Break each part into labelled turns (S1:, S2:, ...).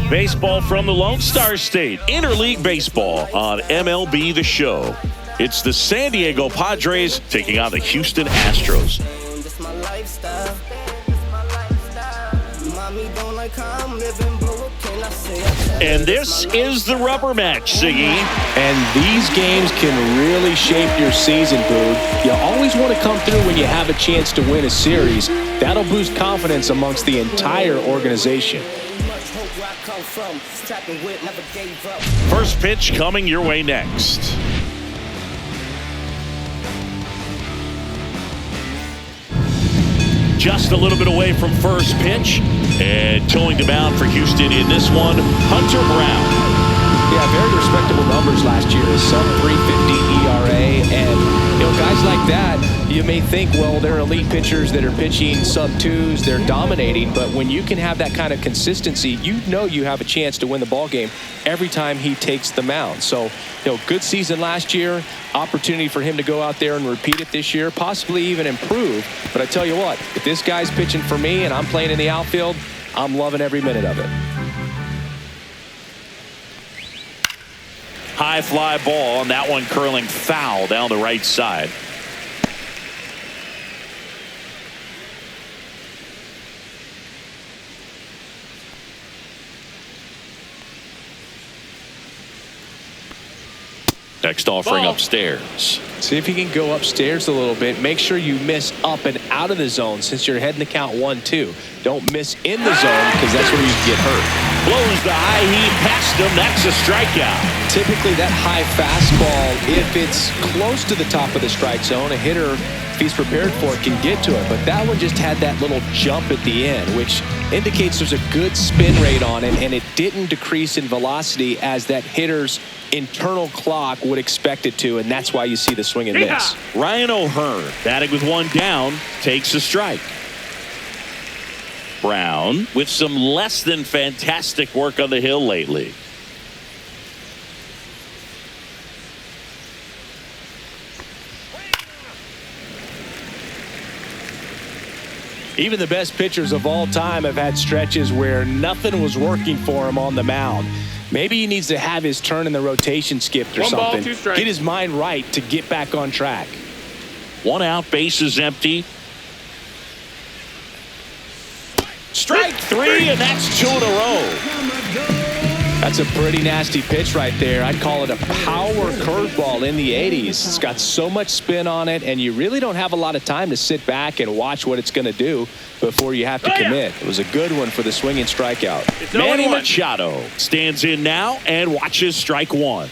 S1: Baseball from the Lone Star State. Interleague baseball on MLB The Show. It's the San Diego Padres taking on the Houston Astros. And this is the rubber match, Siggy.
S2: And these games can really shape your season, Boog. You always want to come through when you have a chance to win a series. That'll boost confidence amongst the entire organization.
S1: First pitch coming your way next. Just a little bit away from first pitch. And towing the mound for Houston in this one, Hunter Brown.
S2: Yeah, very respectable numbers last year. Sub 3.50 ERA. And, guys like that, you may think, well, they're elite pitchers that are pitching sub twos. They're dominating. But when you can have that kind of consistency, you know you have a chance to win the ball game every time he takes the mound. So, good season last year. Opportunity for him to go out there and repeat it this year, possibly even improve. But I tell you what, if this guy's pitching for me and I'm playing in the outfield, I'm loving every minute of it.
S1: High fly ball, and that one curling foul down the right side. Next offering upstairs.
S2: See if you can go upstairs a little bit. Make sure you miss up and out of the zone since you're heading to count 1-2. Don't miss in the zone because that's where you can get hurt.
S1: Blows the high heat past him. That's a strikeout.
S2: Typically that high fastball, if it's close to the top of the strike zone, a hitter, if he's prepared for it, can get to it. But that one just had that little jump at the end, which indicates there's a good spin rate on it, and it didn't decrease in velocity as that hitter's internal clock would expect it to, and that's why you see the swing and miss.
S1: Ryan O'Hearn, batting with one down, takes a strike. Brown with some less than fantastic work on the hill lately.
S2: Even the best pitchers of all time have had stretches where nothing was working for him on the mound. Maybe he needs to have his turn in the rotation skipped or something. Get his mind right to get back on track.
S1: One out, base is empty. Strike three, and that's two in a row.
S2: That's a pretty nasty pitch right there. I'd call it a power curveball in the 80s. It's got so much spin on it, and you really don't have a lot of time to sit back and watch what it's going to do before you have to commit. It was a good one for the swinging strikeout.
S1: Manny Machado stands in now and watches strike one.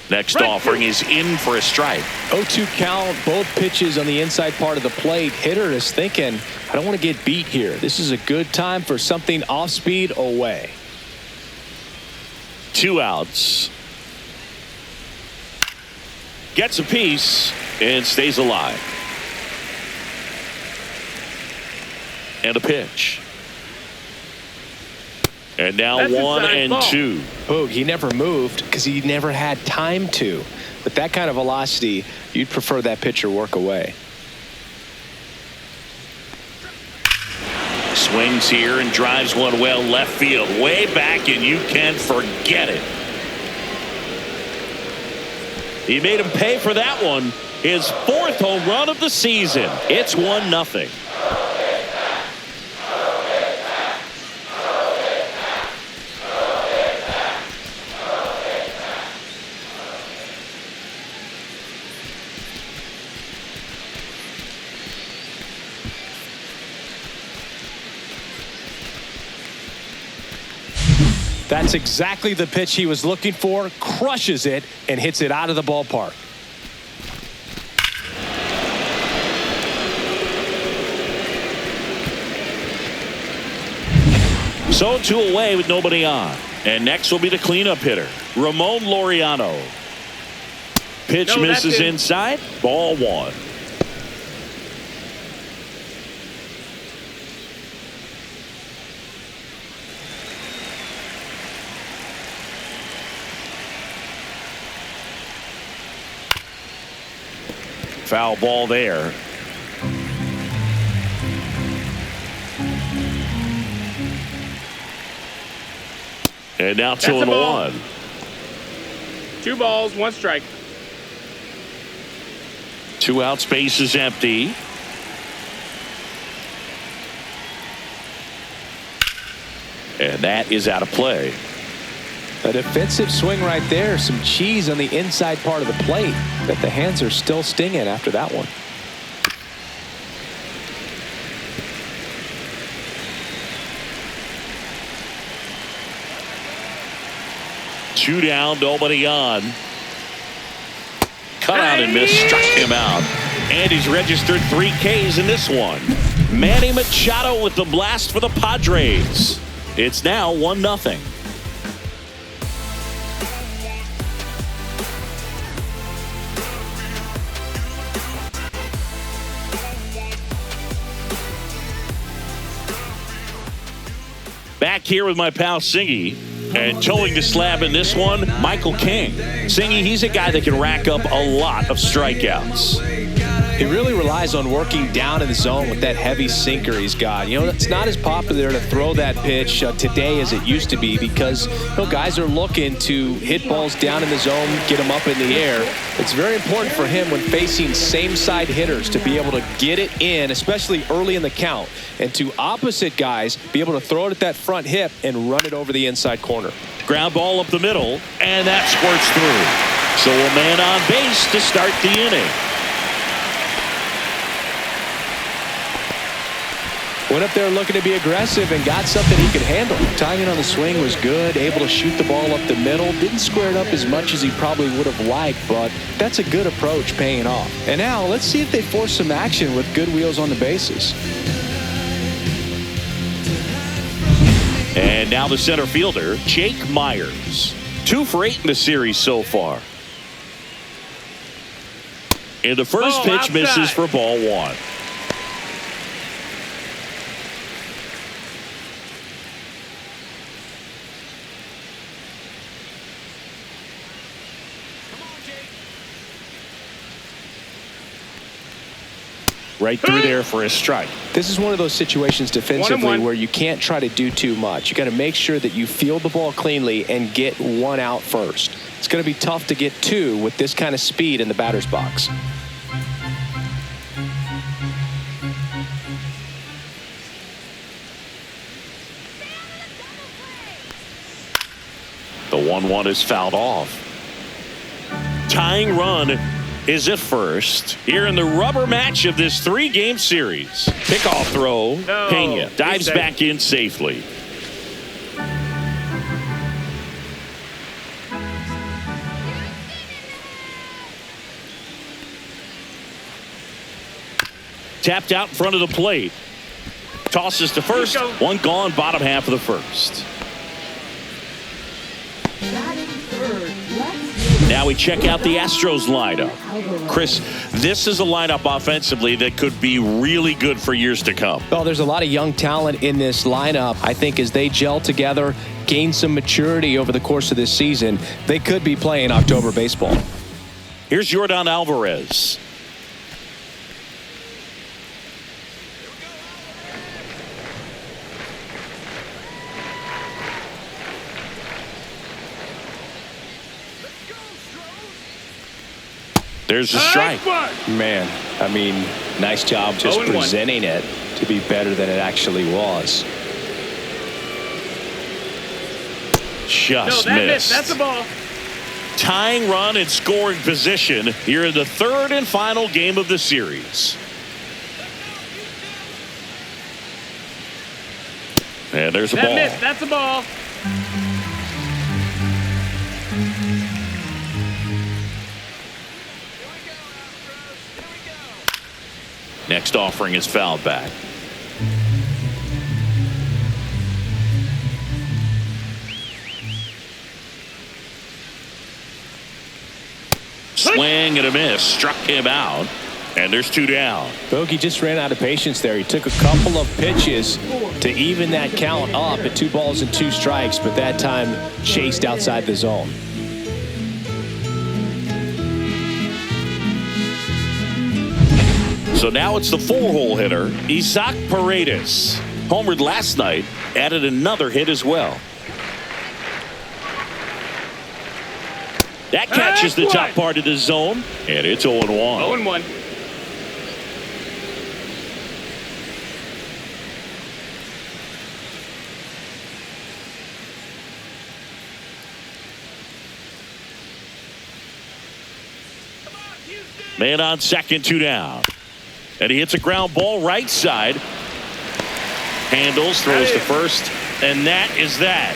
S1: Next offering is in for a strike.
S2: 0-2 count, both pitches on the inside part of the plate. Hitter is thinking, I don't want to get beat here. This is a good time for something off speed away.
S1: Two outs. Gets a piece and stays alive. And a pitch. And now 1-2.
S2: Boog, he never moved because he never had time to. With that kind of velocity, you'd prefer that pitcher work away.
S1: Swings here and drives one well left field. Way back, and you can forget it. He made him pay for that one. His fourth home run of the season. It's 1-0.
S2: That's exactly the pitch he was looking for. Crushes it and hits it out of the ballpark.
S1: So 2 away with nobody on. And next will be the cleanup hitter, Ramon Laureano. Pitch misses inside. Ball one. Foul ball there. And now 2-1.
S3: 2 balls, 1 strike.
S1: 2 outs, base is empty. And that is out of play.
S2: A defensive swing right there. Some cheese on the inside part of the plate. But the hands are still stinging after that one.
S1: Two down, nobody on. Cut out and miss, struck him out. And he's registered 3 Ks in this one. Manny Machado with the blast for the Padres. It's now 1-0. Back here with my pal Singy. And towing the slab in this one, Michael King. Singy, he's a guy that can rack up a lot of strikeouts.
S2: He really relies on working down in the zone with that heavy sinker he's got. You know, it's not as popular to throw that pitch today as it used to be because, you know, guys are looking to hit balls down in the zone, get them up in the air. It's very important for him when facing same-side hitters to be able to get it in, especially early in the count, and to opposite guys be able to throw it at that front hip and run it over the inside corner.
S1: Ground ball up the middle, and that squirts through. So a man on base to start the inning.
S2: Went up there looking to be aggressive and got something he could handle. Timing on the swing was good, able to shoot the ball up the middle. Didn't square it up as much as he probably would have liked, but that's a good approach paying off. And now let's see if they force some action with good wheels on the bases.
S1: And now the center fielder, Jake Myers. 2 for 8 in the series so far. And the first pitch misses for ball 1. Right through there for a strike.
S2: This is one of those situations defensively where you can't try to do too much. You got to make sure that you field the ball cleanly and get 1 out first. It's going to be tough to get 2 with this kind of speed in the batter's box.
S1: The 1-1 is fouled off. Tying run is at first here in the rubber match of this 3-game series. Pickoff throw.
S3: No,
S1: Pena dives back in safely. Tapped out in front of the plate. Tosses to first. 1 gone, bottom half of the first. Now we check out the Astros lineup. Chris, this is a lineup offensively that could be really good for years to come.
S2: Well, there's a lot of young talent in this lineup. I think as they gel together, gain some maturity over the course of this season, they could be playing October baseball.
S1: Here's Yordan Alvarez. There's a strike.
S2: Man, I mean, nice job just presenting it to be better than it actually was.
S1: Just missed.
S3: That's a ball.
S1: Tying run and scoring position here in the 3rd and final game of the series. And there's a ball.
S3: That's a ball.
S1: Next offering is fouled back. Swing and a miss. Struck him out. And there's 2 down.
S2: Bogey just ran out of patience there. He took a couple of pitches to even that count up at 2 balls and 2 strikes, but that time chased outside the zone.
S1: So now it's the 4-hole hitter, Isaac Paredes. Homered last night, added another hit as well. That catches the top part of the zone, and it's 0-1.
S3: 0-1.
S1: Man on second, 2 down. And he hits a ground ball right side. Handles, throws to first, and that is that.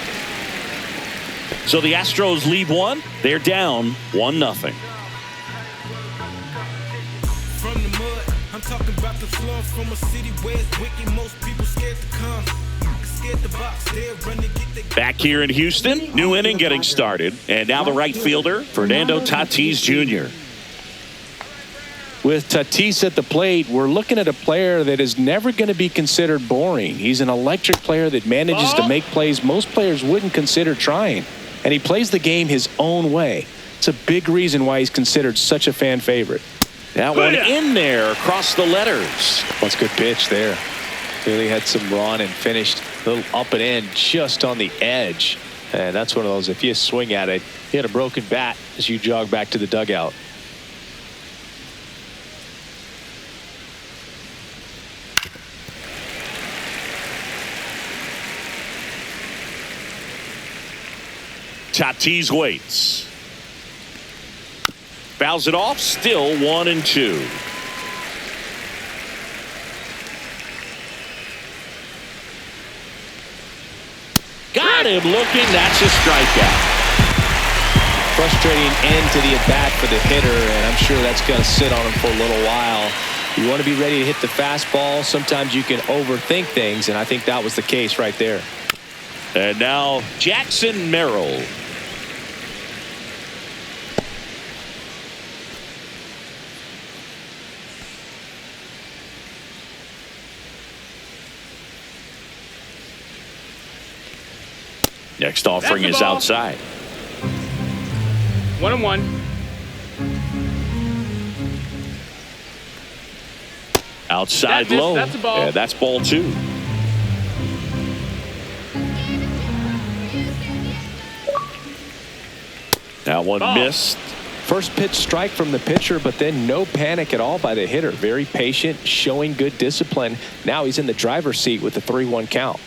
S1: So the Astros lead 1. They're down 1-0.
S4: From the mud, I'm talking about the slums from a city where it's wicked. Most people scared to come. Scared to box, they're running to get the
S1: Back here in Houston, new inning getting started. And now the right fielder, Fernando Tatis Jr.
S2: With Tatis at the plate, we're looking at a player that is never going to be considered boring. He's an electric player that manages to make plays most players wouldn't consider trying. And he plays the game his own way. It's a big reason why he's considered such a fan favorite.
S1: That one in there across the letters.
S2: That's a good pitch there. Really had some run and finished a little up and in just on the edge. And that's one of those, if you swing at it, you had a broken bat as you jog back to the dugout.
S1: Tatis waits. Fouls it off. Still 1-2. Got him looking. That's a strikeout.
S2: Frustrating end to the at-bat for the hitter, and I'm sure that's going to sit on him for a little while. You want to be ready to hit the fastball. Sometimes you can overthink things, and I think that was the case right there.
S1: And now Jackson Merrill. Next offering is outside.
S3: 1-1.
S1: Outside low.
S3: That's a ball.
S1: Yeah, that's ball 2. That one missed.
S2: First pitch strike from the pitcher, but then no panic at all by the hitter. Very patient, showing good discipline. Now he's in the driver's seat with the 3-1 count.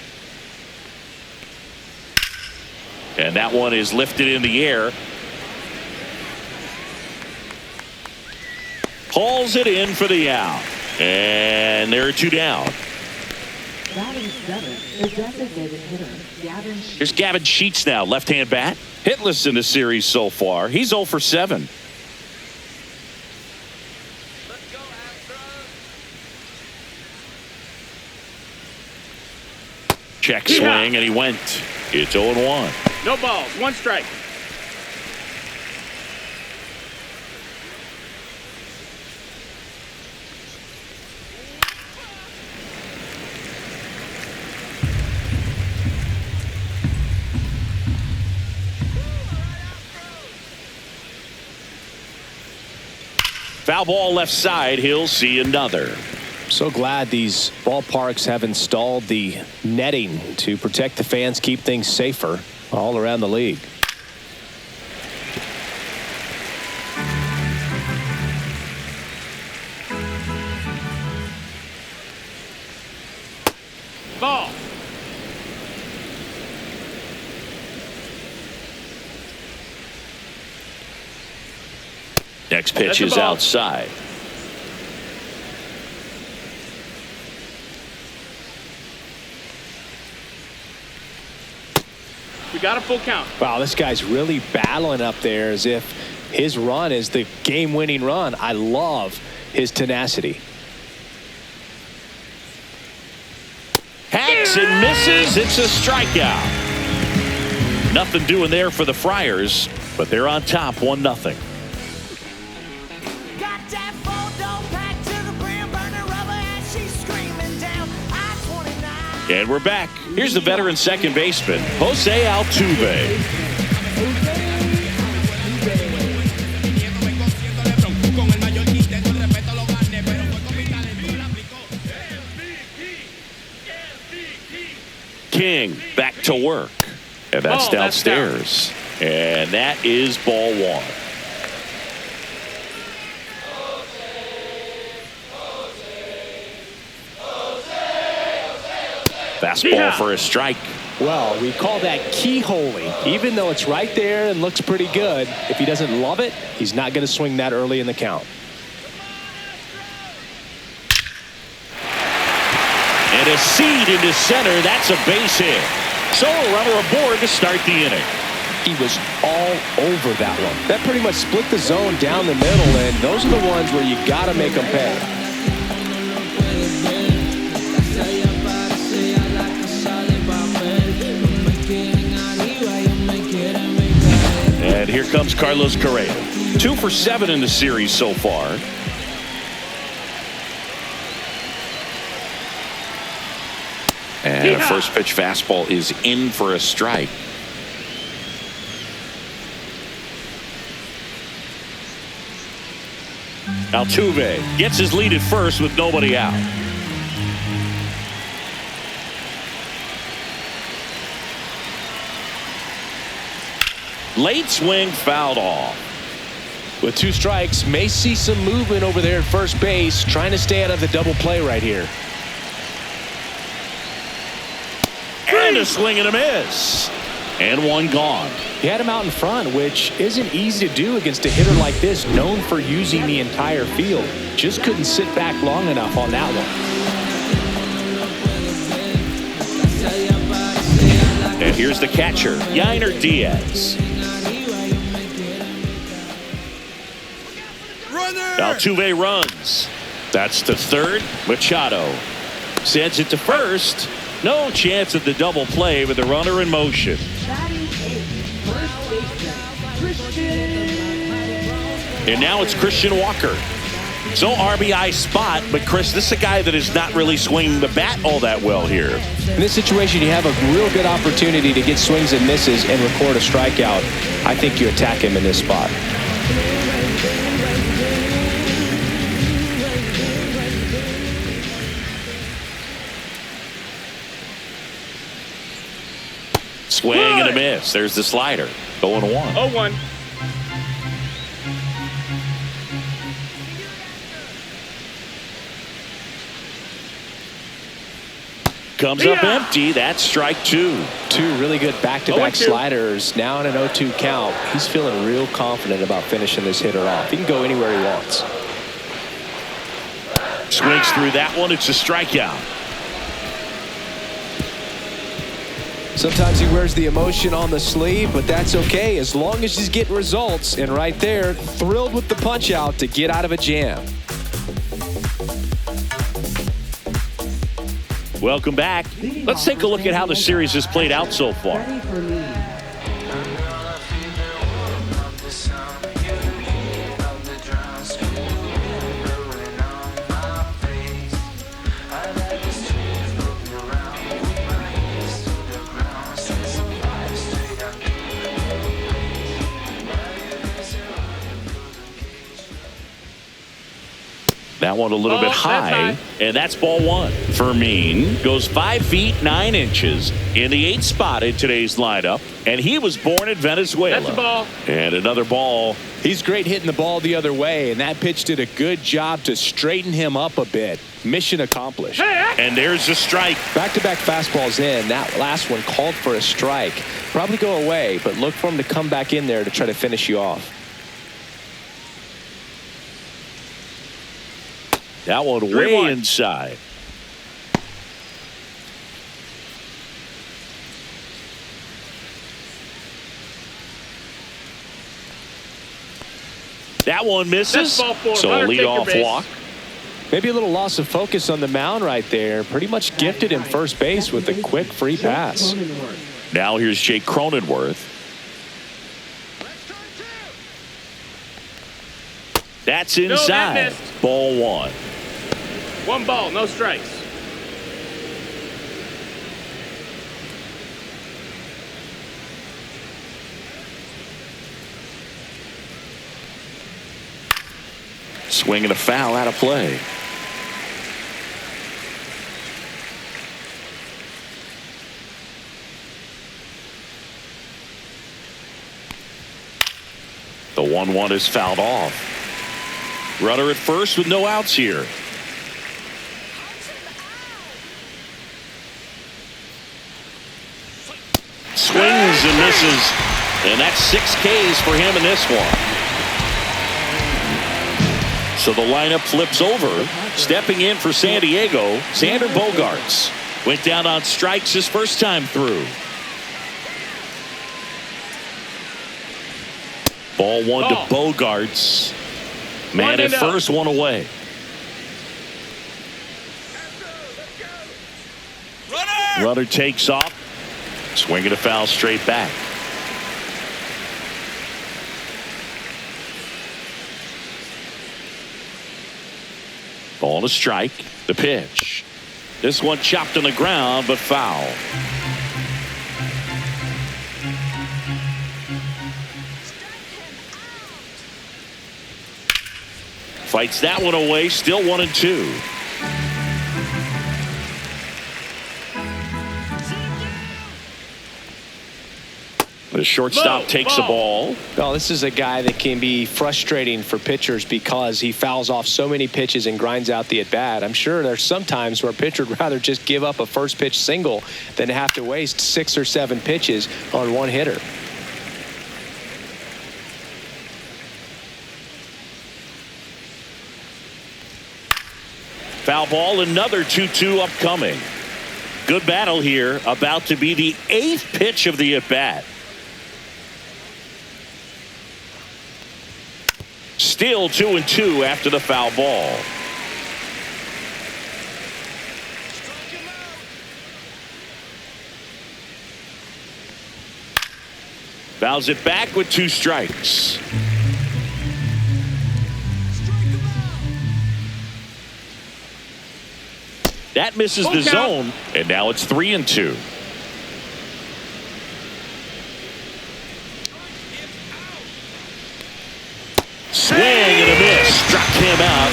S1: And that one is lifted in the air. Hauls it in for the out. And there are 2 down. Here's Gavin Sheets now, left-hand bat. Hitless in the series so far. He's 0 for 7. Check swing, and he went. It's 0-1.
S3: No balls. 1 strike.
S1: Foul ball left side. He'll see another.
S2: So glad these ballparks have installed the netting to protect the fans, keep things safer all around the league.
S3: Ball.
S1: Next pitch is outside.
S3: We got a full count.
S2: Wow, this guy's really battling up there as if his run is the game-winning run. I love his tenacity.
S1: Hacks and misses. It's a strikeout. Nothing doing there for the Friars, but they're on top 1-0. And we're back. Here's the veteran second baseman, Jose Altuve. to work. And that's
S3: Ball, that's
S1: downstairs. And that is ball one. Fastball for a strike.
S2: Well, we call that keyholing. Even though it's right there and looks pretty good, if he doesn't love it, he's not going to swing that early in the count.
S1: And a seed into center. That's a base hit. So a runner aboard to start the inning.
S2: He was all over that one. That pretty much split the zone down the middle, and those are the ones where you got to make them pay.
S1: And here comes Carlos Correa. 2 for 7 in the series so far. And a first pitch fastball is in for a strike. Altuve gets his lead at first with nobody out. Late swing fouled off.
S2: With 2 strikes, may see some movement over there at first base, trying to stay out of the double play right here.
S1: And a swing and a miss. And one gone.
S2: He had him out in front, which isn't easy to do against a hitter like this, known for using the entire field. Just couldn't sit back long enough on that one.
S1: And here's the catcher, Yainer Diaz. Altuve runs. That's to third. Machado sends it to first. No chance of the double play with the runner in motion. And now it's Christian Walker. So RBI spot, but Chris, this is a guy that is not really swinging the bat all that well here.
S2: In this situation, you have a real good opportunity to get swings and misses and record a strikeout. I think you attack him in this spot.
S1: Swing and a miss. There's the slider. 0-1.
S3: 0-1.
S1: Comes up empty. That's strike 2.
S2: 2 really good back-to-back
S3: 0-2.
S2: sliders. Now in an 0-2 count. He's feeling real confident about finishing this hitter off. He can go anywhere he wants.
S1: Swings through that one. It's a strikeout.
S2: Sometimes he wears the emotion on the sleeve, but that's okay as long as he's getting results. And right there, thrilled with the punch out to get out of a jam.
S1: Welcome back. Let's take a look at how the series has played out so far. That one a little bit high, and that's ball 1. Fermin goes 5 feet 9 inches in the 8th spot in today's lineup, and he was born in Venezuela.
S3: That's a ball.
S1: And another ball.
S2: He's great hitting the ball the other way, and that pitch did a good job to straighten him up a bit. Mission accomplished.
S1: And there's a strike.
S2: Back-to-back fastballs in. That last one called for a strike. Probably go away, but look for him to come back in there to try to finish you off.
S1: That one way inside. That one misses. So a leadoff walk.
S2: Maybe a little loss of focus on the mound right there. Pretty much gifted him first base with a quick free pass.
S1: Now here's Jake Cronenworth. That's inside. Ball 1.
S3: 1 ball, no strikes.
S1: Swing and a foul out of play. The 1-1 is fouled off. Runner at first with no outs here. Swings and misses. And that's 6 Ks for him in this one. So the lineup flips over. Stepping in for San Diego, Xander Bogaerts. Went down on strikes his first time through. Ball 1 to Bogaerts. Man at first, 1 away. Runner takes off. Swinging a foul straight back. Ball to strike. The pitch. This one chopped on the ground, but foul. Fights that one away. Still 1-2. The shortstop takes the ball.
S2: Well, this is a guy that can be frustrating for pitchers because he fouls off so many pitches and grinds out the at-bat. I'm sure there's some times where a pitcher would rather just give up a first pitch single than have to waste 6 or 7 pitches on one hitter.
S1: Foul ball, another 2-2 upcoming. Good battle here. About to be the 8th pitch of the at-bat. Still 2-2 after the foul ball. Fouls it back with 2 strikes. That misses the zone, and now it's 3-2. Swing and a miss. Struck him out,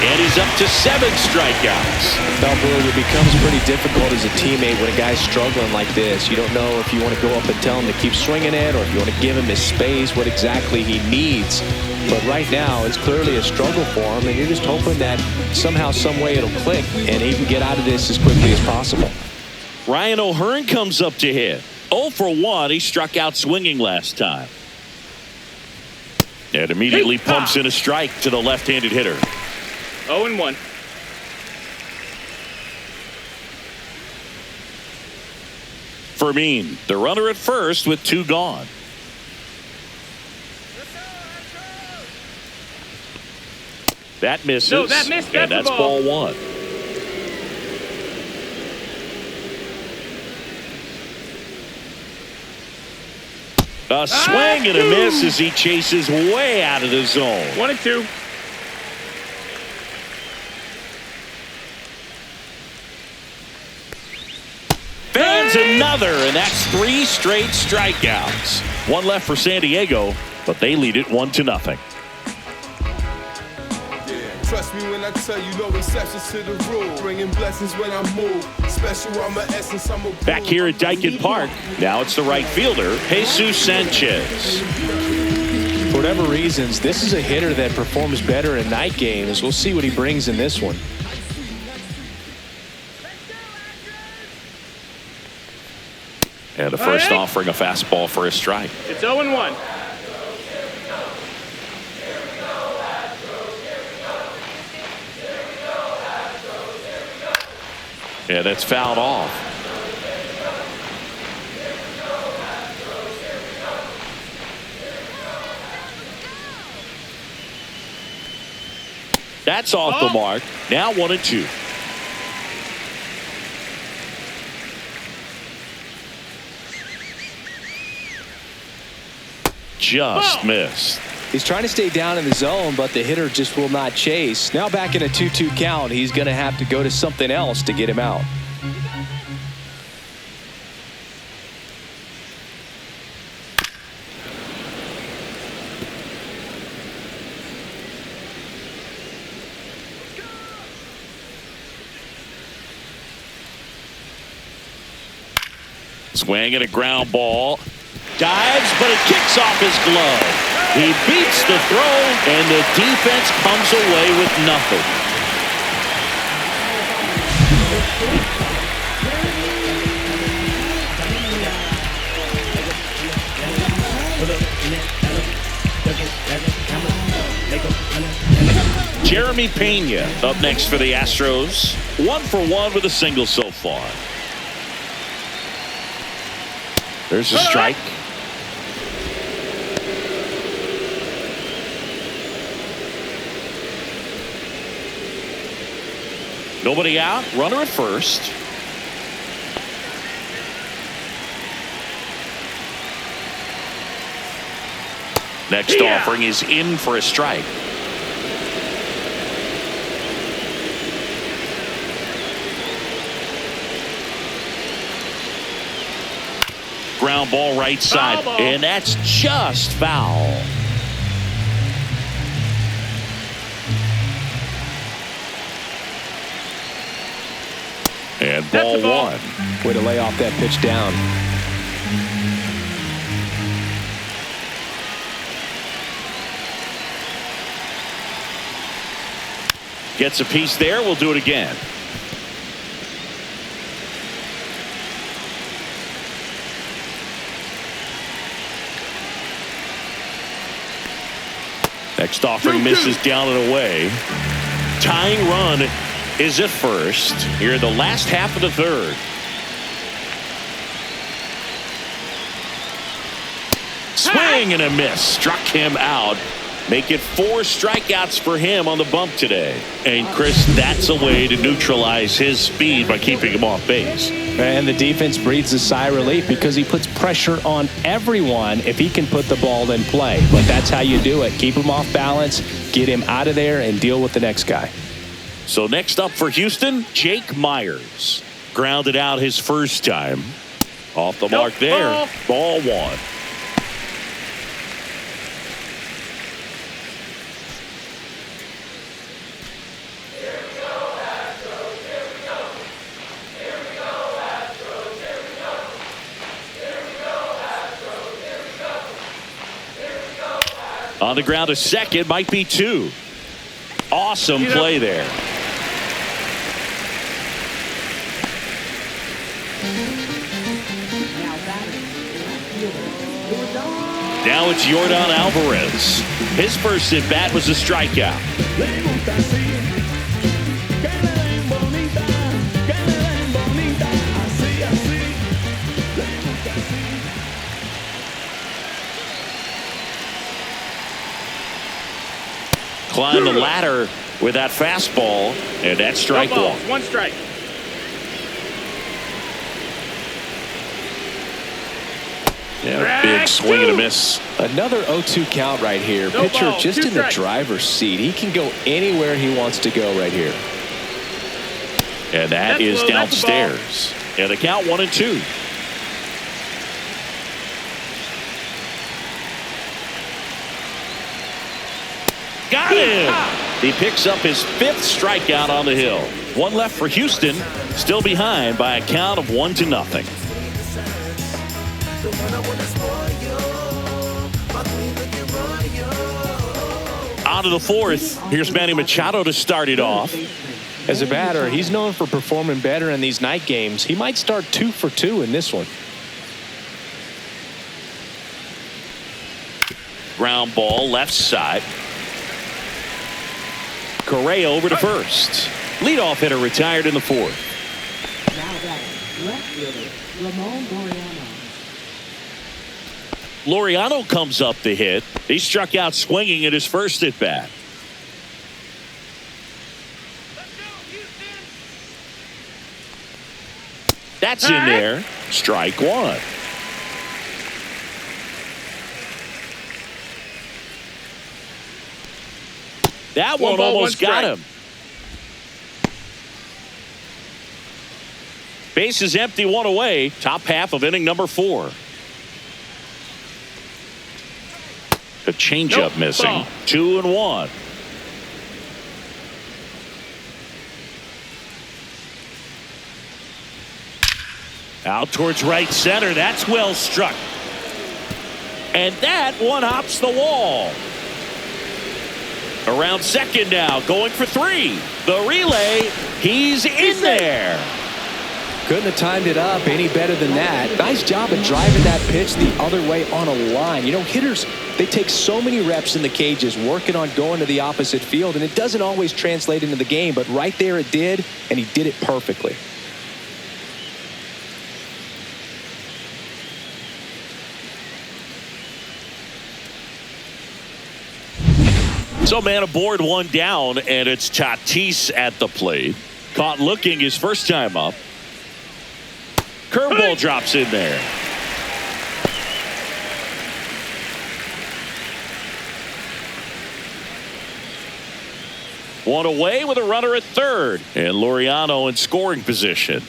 S1: and he's up to 7 strikeouts.
S2: Well, Blue, it becomes pretty difficult as a teammate when a guy's struggling like this. You don't know if you want to go up and tell him to keep swinging it or if you want to give him his space, what exactly he needs. But right now, it's clearly a struggle for him, and you're just hoping that somehow, some way it'll click, and he can get out of this as quickly as possible.
S1: Ryan O'Hearn comes up to hit. 0 for 1. He struck out swinging last time. And immediately pumps in a strike to the left-handed hitter.
S3: 0-1.
S1: Fermin, the runner at first with 2 gone. That misses.
S3: No, that missed.
S1: And that's ball 1. A swing and a miss as he chases way out of the zone.
S3: 1-2.
S1: Fans another, and that's 3 straight strikeouts. 1 left for San Diego, but they lead it 1-0.
S5: Trust me when I tell you, no exceptions to the rule. Bringing blessings when I move. Special on my essence, I'm a
S1: back here at Dyken Park. Now it's the right fielder, Jesus Sanchez.
S2: For whatever reasons, this is a hitter that performs better in night games. We'll see what he brings in this one.
S1: And the first offering a fastball for a strike.
S3: It's 0-1.
S1: And that's fouled off. That's off the mark. Now 1-2. Just missed.
S2: He's trying to stay down in the zone, but the hitter just will not chase. Now back in a 2-2 count, he's going to have to go to something else to get him out.
S1: Swing and a ground ball. Dives, but it kicks off his glove. He beats the throw, and the defense comes away with nothing. Jeremy Pena up next for the Astros. 1 for 1 with a single so far. There's a strike. Nobody out. Runner at first. Next offering is in for a strike. Ground ball right side, and that's just foul. And ball one.
S2: Way to lay off that pitch down.
S1: Gets a piece there. We'll do it again. Next offering misses down and away. Tying run is at first here in the last half of the third. Swing and a miss. Struck him out. Make it 4 strikeouts for him on the bump today. And Chris, that's a way to neutralize his speed by keeping him off base.
S2: And the defense breathes a sigh of relief because he puts pressure on everyone if he can put the ball in play. But that's how you do it. Keep him off balance, get him out of there, and deal with the next guy.
S1: So next up for Houston, Jake Myers. Grounded out his first time. Off the mark there. Ball one. On the ground, a second, might be 2. Awesome play there. Now it's Yordan Alvarez. His first at bat was a strikeout. Climb the ladder with that fastball, and that's strike one.
S3: 1 strike.
S1: Yeah, big swing and a miss.
S2: Another 0-2 count right here.
S3: No
S2: Pitcher
S3: ball,
S2: just
S3: 2
S2: in the
S3: strikes.
S2: driver's seat. He can go anywhere he wants to go right here.
S1: And that is downstairs. And the count 1-2. Got him. He picks up his 5th strikeout on the hill. 1 left for Houston. Still behind by a count of 1-0. On to the 4th. Here's Manny Machado to start it off.
S2: As a batter, he's known for performing better in these night games. He might start 2 for 2 in this one.
S1: Ground ball left side. Correa over to first. Leadoff hitter retired in the 4th.
S6: Now batting, left fielder, Ramon Laureano.
S1: Laureano comes up to hit. He struck out swinging at his first at bat. That's in there. Strike one. That one almost got him. Base is empty, 1 away. Top half of inning number 4. A changeup missing. 2-1. Out towards right center. That's well struck. And that one hops the wall. Around second now, going for 3. The relay, he's in there.
S2: Couldn't have timed it up any better than that. Nice job of driving that pitch the other way on a line. You know, hitters, they take so many reps in the cages working on going to the opposite field, and it doesn't always translate into the game, but right there it did, and he did it perfectly.
S1: So man aboard, 1 down, and it's Tatis at the plate. Caught looking his first time up. Curveball drops in there. One away with a runner at third. And Laureano in scoring position.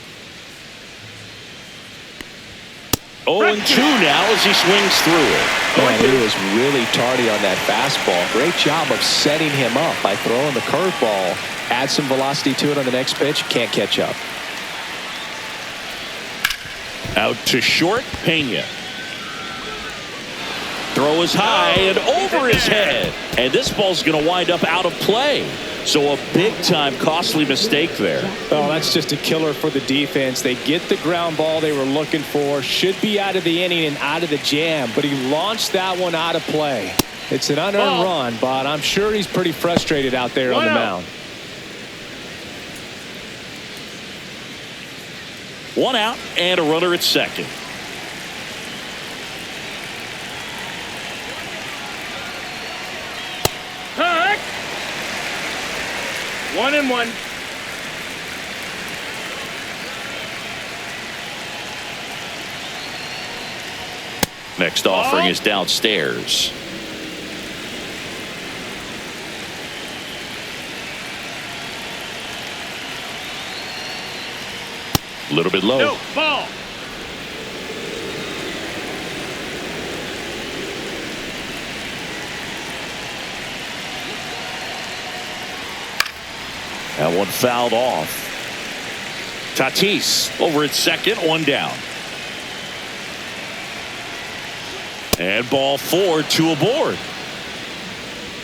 S1: 0-2 now as he swings through it.
S2: Man, he was really tardy on that fastball. Great job of setting him up by throwing the curveball. Add some velocity to it on the next pitch. Can't catch up.
S1: Out to short, Pena. Throw is high and over his head. And this ball's going to wind up out of play. So a big-time costly mistake there.
S2: Oh, that's just a killer for the defense. They get the ground ball they were looking for. Should be out of the inning and out of the jam. But he launched that one out of play. It's an unearned run, but I'm sure he's pretty frustrated out there on the mound.
S1: 1 out and a runner at second.
S3: Hurt. 1-1.
S1: Next offering is downstairs. A little bit low.
S3: No, ball.
S1: That one fouled off. Tatis over at second, 1 down. And ball 4, 2 aboard.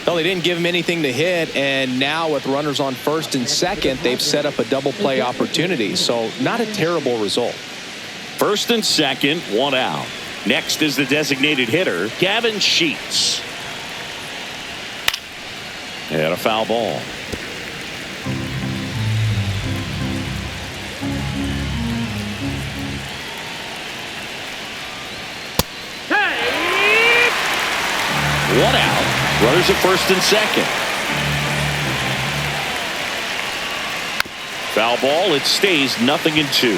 S2: Well, they didn't give him anything to hit, and now with runners on first and second, they've set up a double play opportunity. So not a terrible result.
S1: First and second, 1 out. Next is the designated hitter, Gavin Sheets. And a foul ball.
S3: Hey!
S1: 1 out. Runners at first and second. Foul ball. It stays 0-2.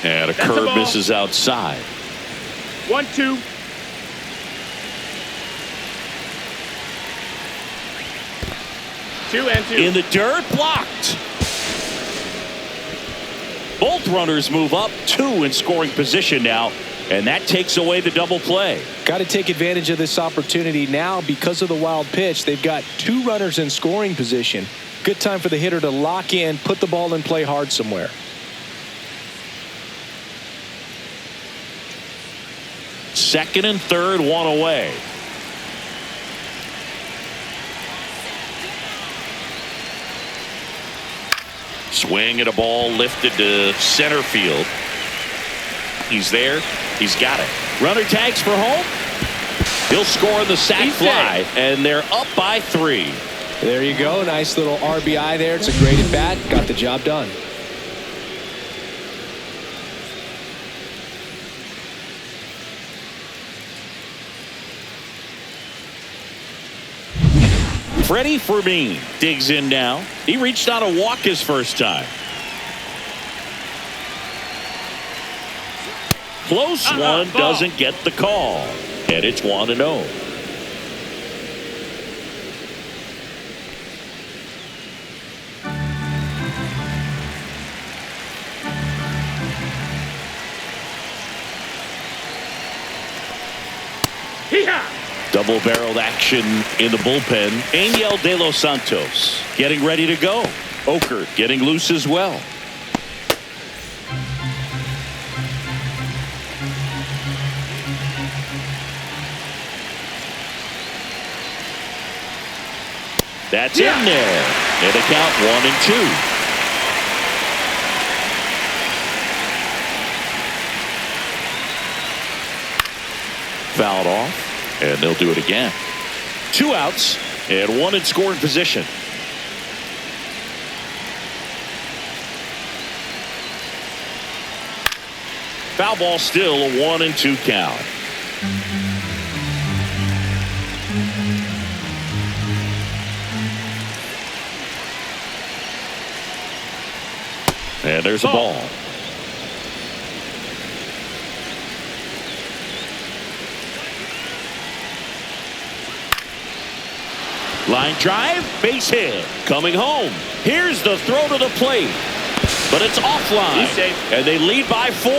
S1: And a curve misses outside.
S3: 1-2. Two and two.
S1: In the dirt, blocked. Both runners move up, 2 in scoring position now, and that takes away the double play.
S2: Got to take advantage of this opportunity now because of the wild pitch. They've got 2 runners in scoring position. Good time for the hitter to lock in, put the ball in play hard somewhere.
S1: Second and third, 1 away. Swing and a ball lifted to center field. He's there. He's got it. Runner tags for home. He'll score the sac fly, and they're up by 3.
S2: There you go. Nice little RBI there. It's a great at bat. Got the job done.
S1: Freddie Fermin digs in now. He reached on a walk his first time. Close one, doesn't get the call. And it's 1-0. Double-barreled action in the bullpen. Angel De Los Santos getting ready to go. Okert getting loose as well. That's in there. And the count 1-2. Fouled off, and they'll do it again. 2 outs and 1 in scoring position. Foul ball, still a 1-2 count. And there's a ball. Line drive, base hit. Coming home. Here's the throw to the plate. But it's offline. And they lead by 4.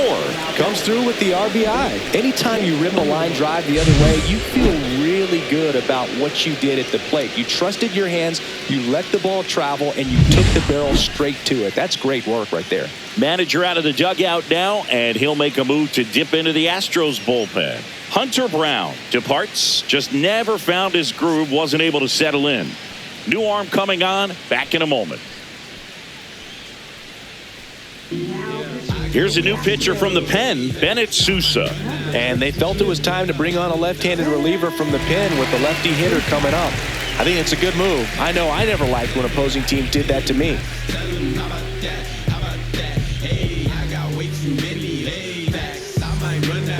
S2: Comes through with the RBI. Anytime you rip a line drive the other way, you feel really good about what you did at the plate. You trusted your hands, you let the ball travel, and you took the barrel straight to it. That's great work right there.
S1: Manager out of the dugout now, and he'll make a move to dip into the Astros bullpen. Hunter Brown departs, just never found his groove, wasn't able to settle in. New arm coming on, back in a moment. Here's a new pitcher from the pen, Bennett Sousa.
S2: And they felt it was time to bring on a left-handed reliever from the pen with the lefty hitter coming up. I think it's a good move. I know I never liked when opposing teams did that to me.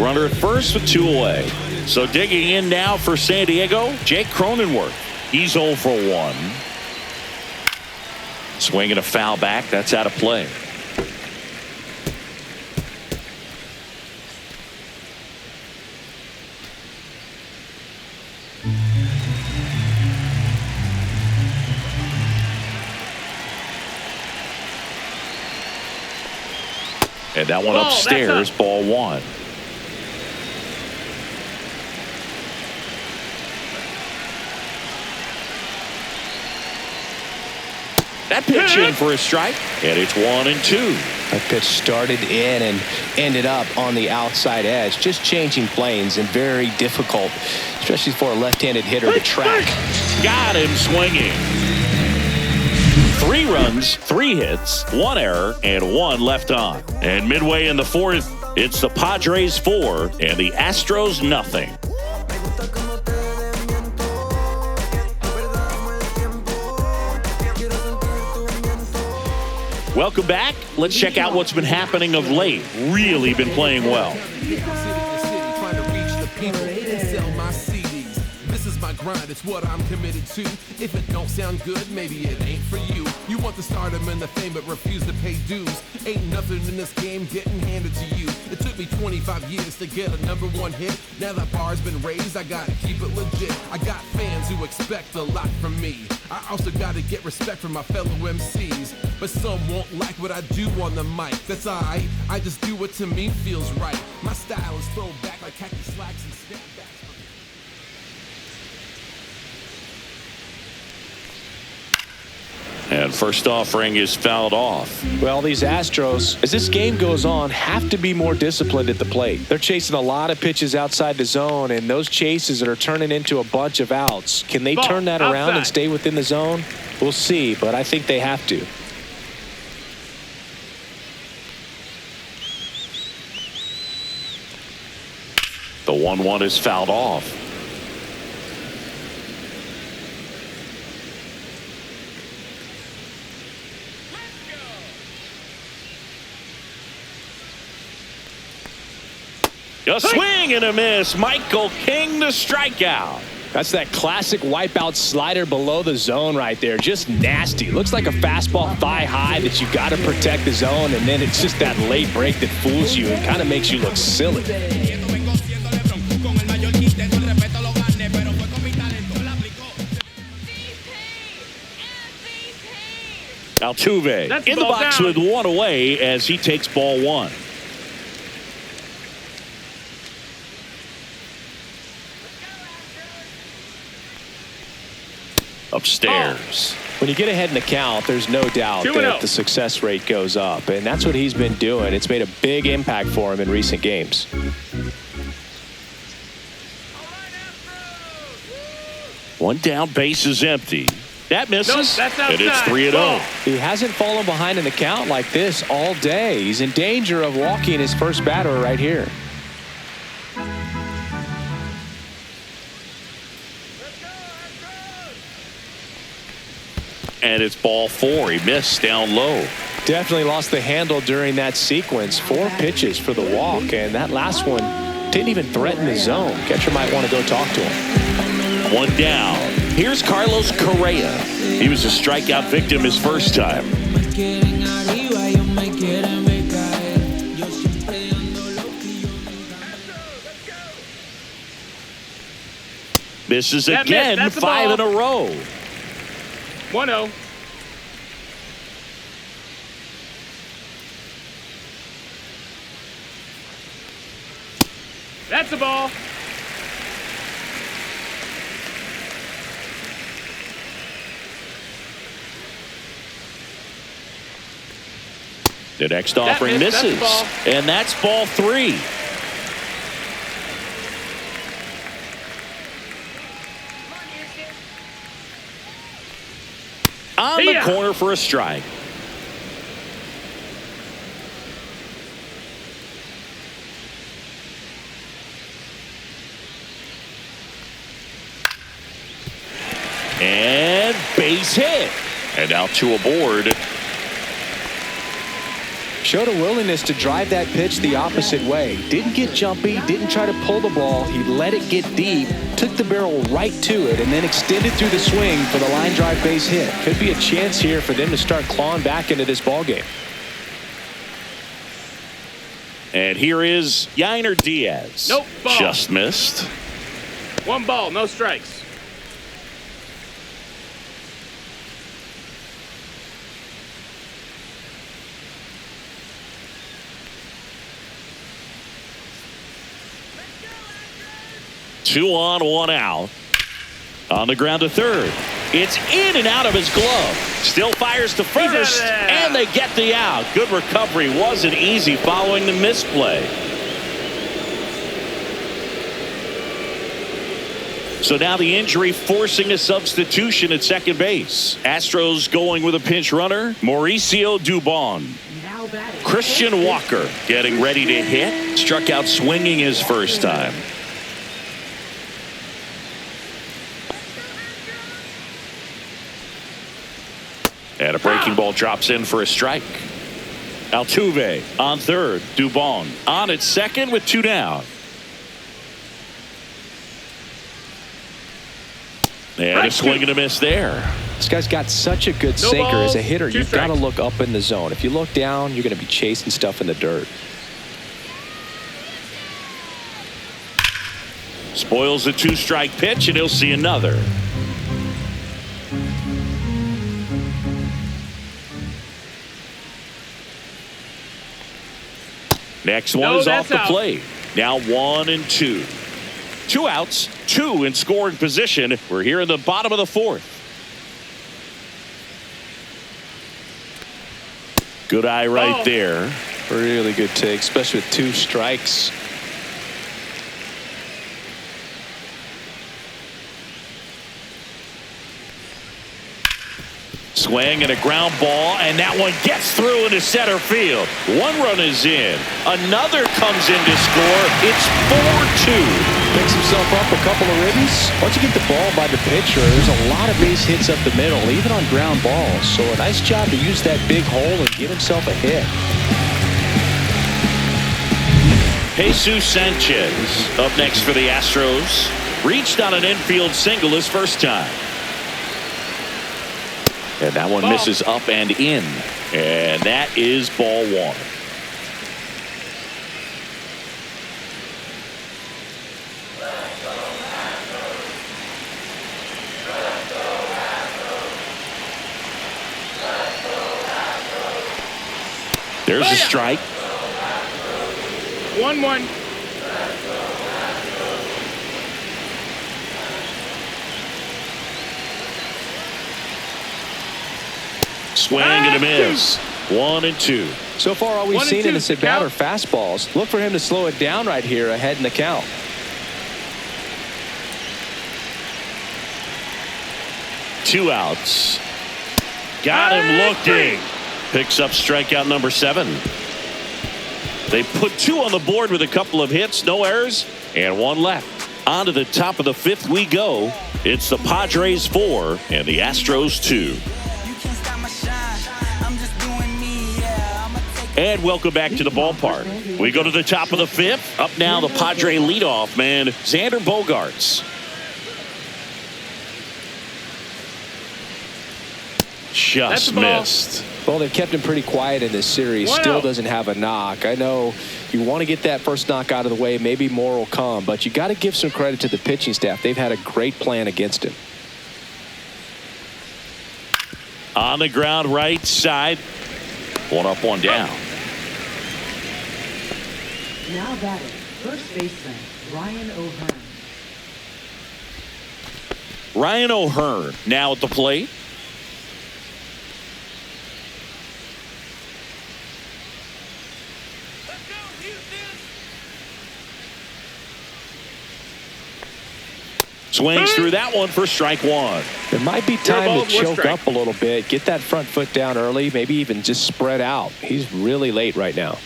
S1: Runner at first with 2 away. So digging in now for San Diego, Jake Cronenworth. He's 0 for 1. Swinging a foul back. That's out of play. And that one upstairs, ball 1. That pitch in for a strike, and it's 1-2.
S2: That pitch started in and ended up on the outside edge, just changing planes, and very difficult, especially for a left-handed hitter to track.
S1: Got him swinging. 3 runs, 3 hits, 1 error, and 1 left on. And midway in the 4th, it's the Padres 4 and the Astros nothing. Welcome back. Let's check out what's been happening of late. Really been playing well.
S4: Grind, it's what I'm committed to. If it don't sound good, maybe it ain't for you. You want the stardom and the fame, but refuse to pay dues. Ain't nothing in this game getting handed to you. It took me 25 years to get a #1 hit. Now that bar's been raised, I gotta keep it legit. I got fans who expect a lot from me. I also gotta get respect from my fellow MCs. But some won't like what I do on the mic. That's alright, I just do what to me feels right. My style is thrown back like khaki slacks and snapbacks.
S1: And first offering is fouled off.
S2: Well, these Astros, as this game goes on, have to be more disciplined at the plate. They're chasing a lot of pitches outside the zone, and those chases that are turning into a bunch of outs. Can they turn that around and stay within the zone? We'll see, but I think they have to.
S1: The 1-1 is fouled off. A swing and a miss. Michael King the strikeout.
S2: That's that classic wipeout slider below the zone right there. Just nasty. Looks like a fastball thigh high that you got to protect the zone, and then it's just that late break that fools you and kind of makes you look silly.
S1: Altuve in the box with 1 away as he takes ball 1. Upstairs.
S2: When you get ahead in the count, there's no doubt that the success rate goes up, and that's what he's been doing. It's made a big impact for him in recent games.
S1: One down, base is empty. That misses.
S3: Nope, that's outside.
S1: And it's 3-0.
S3: Ball.
S2: He hasn't fallen behind in the count like this all day. He's in danger of walking his first batter right here.
S1: And it's ball 4. He missed down low.
S2: Definitely lost the handle during that sequence. 4 pitches for the walk, and that last one didn't even threaten the zone. Catcher might want to go talk to him.
S1: 1 down. Here's Carlos Correa. He was a strikeout victim his first time. Misses again,
S3: That's
S1: 5 in a row.
S3: 1-0. That's a ball.
S1: The next offering
S3: missed.
S1: misses.
S3: That's
S1: And that's ball 3. On the corner for a strike. And base hit. And now 2 aboard.
S2: Showed a willingness to drive that pitch the opposite way. Didn't get jumpy, didn't try to pull the ball. He let it get deep, took the barrel right to it, and then extended through the swing for the line drive base hit. Could be a chance here for them to start clawing back into this ball game.
S1: And here is Yainer Diaz.
S3: Nope, ball.
S1: Just missed.
S3: 1 ball, no strikes.
S1: Two on, 1 out. On the ground to third. It's in and out of his glove. Still fires to first. And they get the out. Good recovery. Wasn't easy following the misplay. So now the injury forcing a substitution at second base. Astros going with a pinch runner. Mauricio Dubon.
S6: Now batting.
S1: Christian Walker getting ready to hit. Struck out swinging his first time. And a breaking ball drops in for a strike. Altuve on third. Dubon on at second with 2 down. And a swing and a miss there.
S2: This guy's got such a good
S3: No
S2: sinker
S3: balls,
S2: as a hitter.
S3: 2
S2: You've got to
S3: strikes.
S2: look up in the zone. If you look down, you're going to be chasing stuff in the dirt.
S1: Spoils the 2-strike pitch, and he'll see another. Next one is off the plate. Now 1 and 2. 2 outs, 2 in scoring position. We're here in the bottom of the 4th. Good eye right there.
S2: Really good take, especially with 2 strikes.
S1: Swing and a ground ball, and that one gets through into center field. 1 run is in. Another comes in to score. It's 4-2.
S2: Picks himself up a couple of ribbies. Once you get the ball by the pitcher, there's a lot of base hits up the middle, even on ground balls. So a nice job to use that big hole and get himself a hit.
S1: Jesus Sanchez up next for the Astros. Reached on an infield single his first time. And that one misses up and in. And that is ball 1. There's a strike.
S3: 1-1.
S1: Swing and a miss. 1 and 2.
S2: So far, all we've
S3: 1 and
S2: seen
S3: 2,
S2: in this at bat are
S3: count.
S2: fastballs. Look for him to slow it down right here ahead in the count.
S1: 2 outs. Got him looking. Picks up strikeout number 7. They put 2 on the board with a couple of hits, no errors, and 1 left. On to the top of the 5th we go. It's the Padres 4 and the Astros 2. And welcome back to the ballpark. We go to the top of the 5th. Up now, the Padre leadoff man, Xander Bogaerts. Just missed.
S2: Well, they've kept him pretty quiet in this series. Still doesn't have a knock. I know you want to get that first knock out of the way. Maybe more will come, but you got to give some credit to the pitching staff. They've had a great plan against him.
S1: On the ground, right side. 1 up, 1 down.
S6: Now batting, first baseman, Ryan O'Hearn.
S1: Ryan O'Hearn now at the plate. Swings through that one for strike 1.
S2: There might be time to choke up a little bit, get that front foot down early, maybe even just spread out. He's really late right now.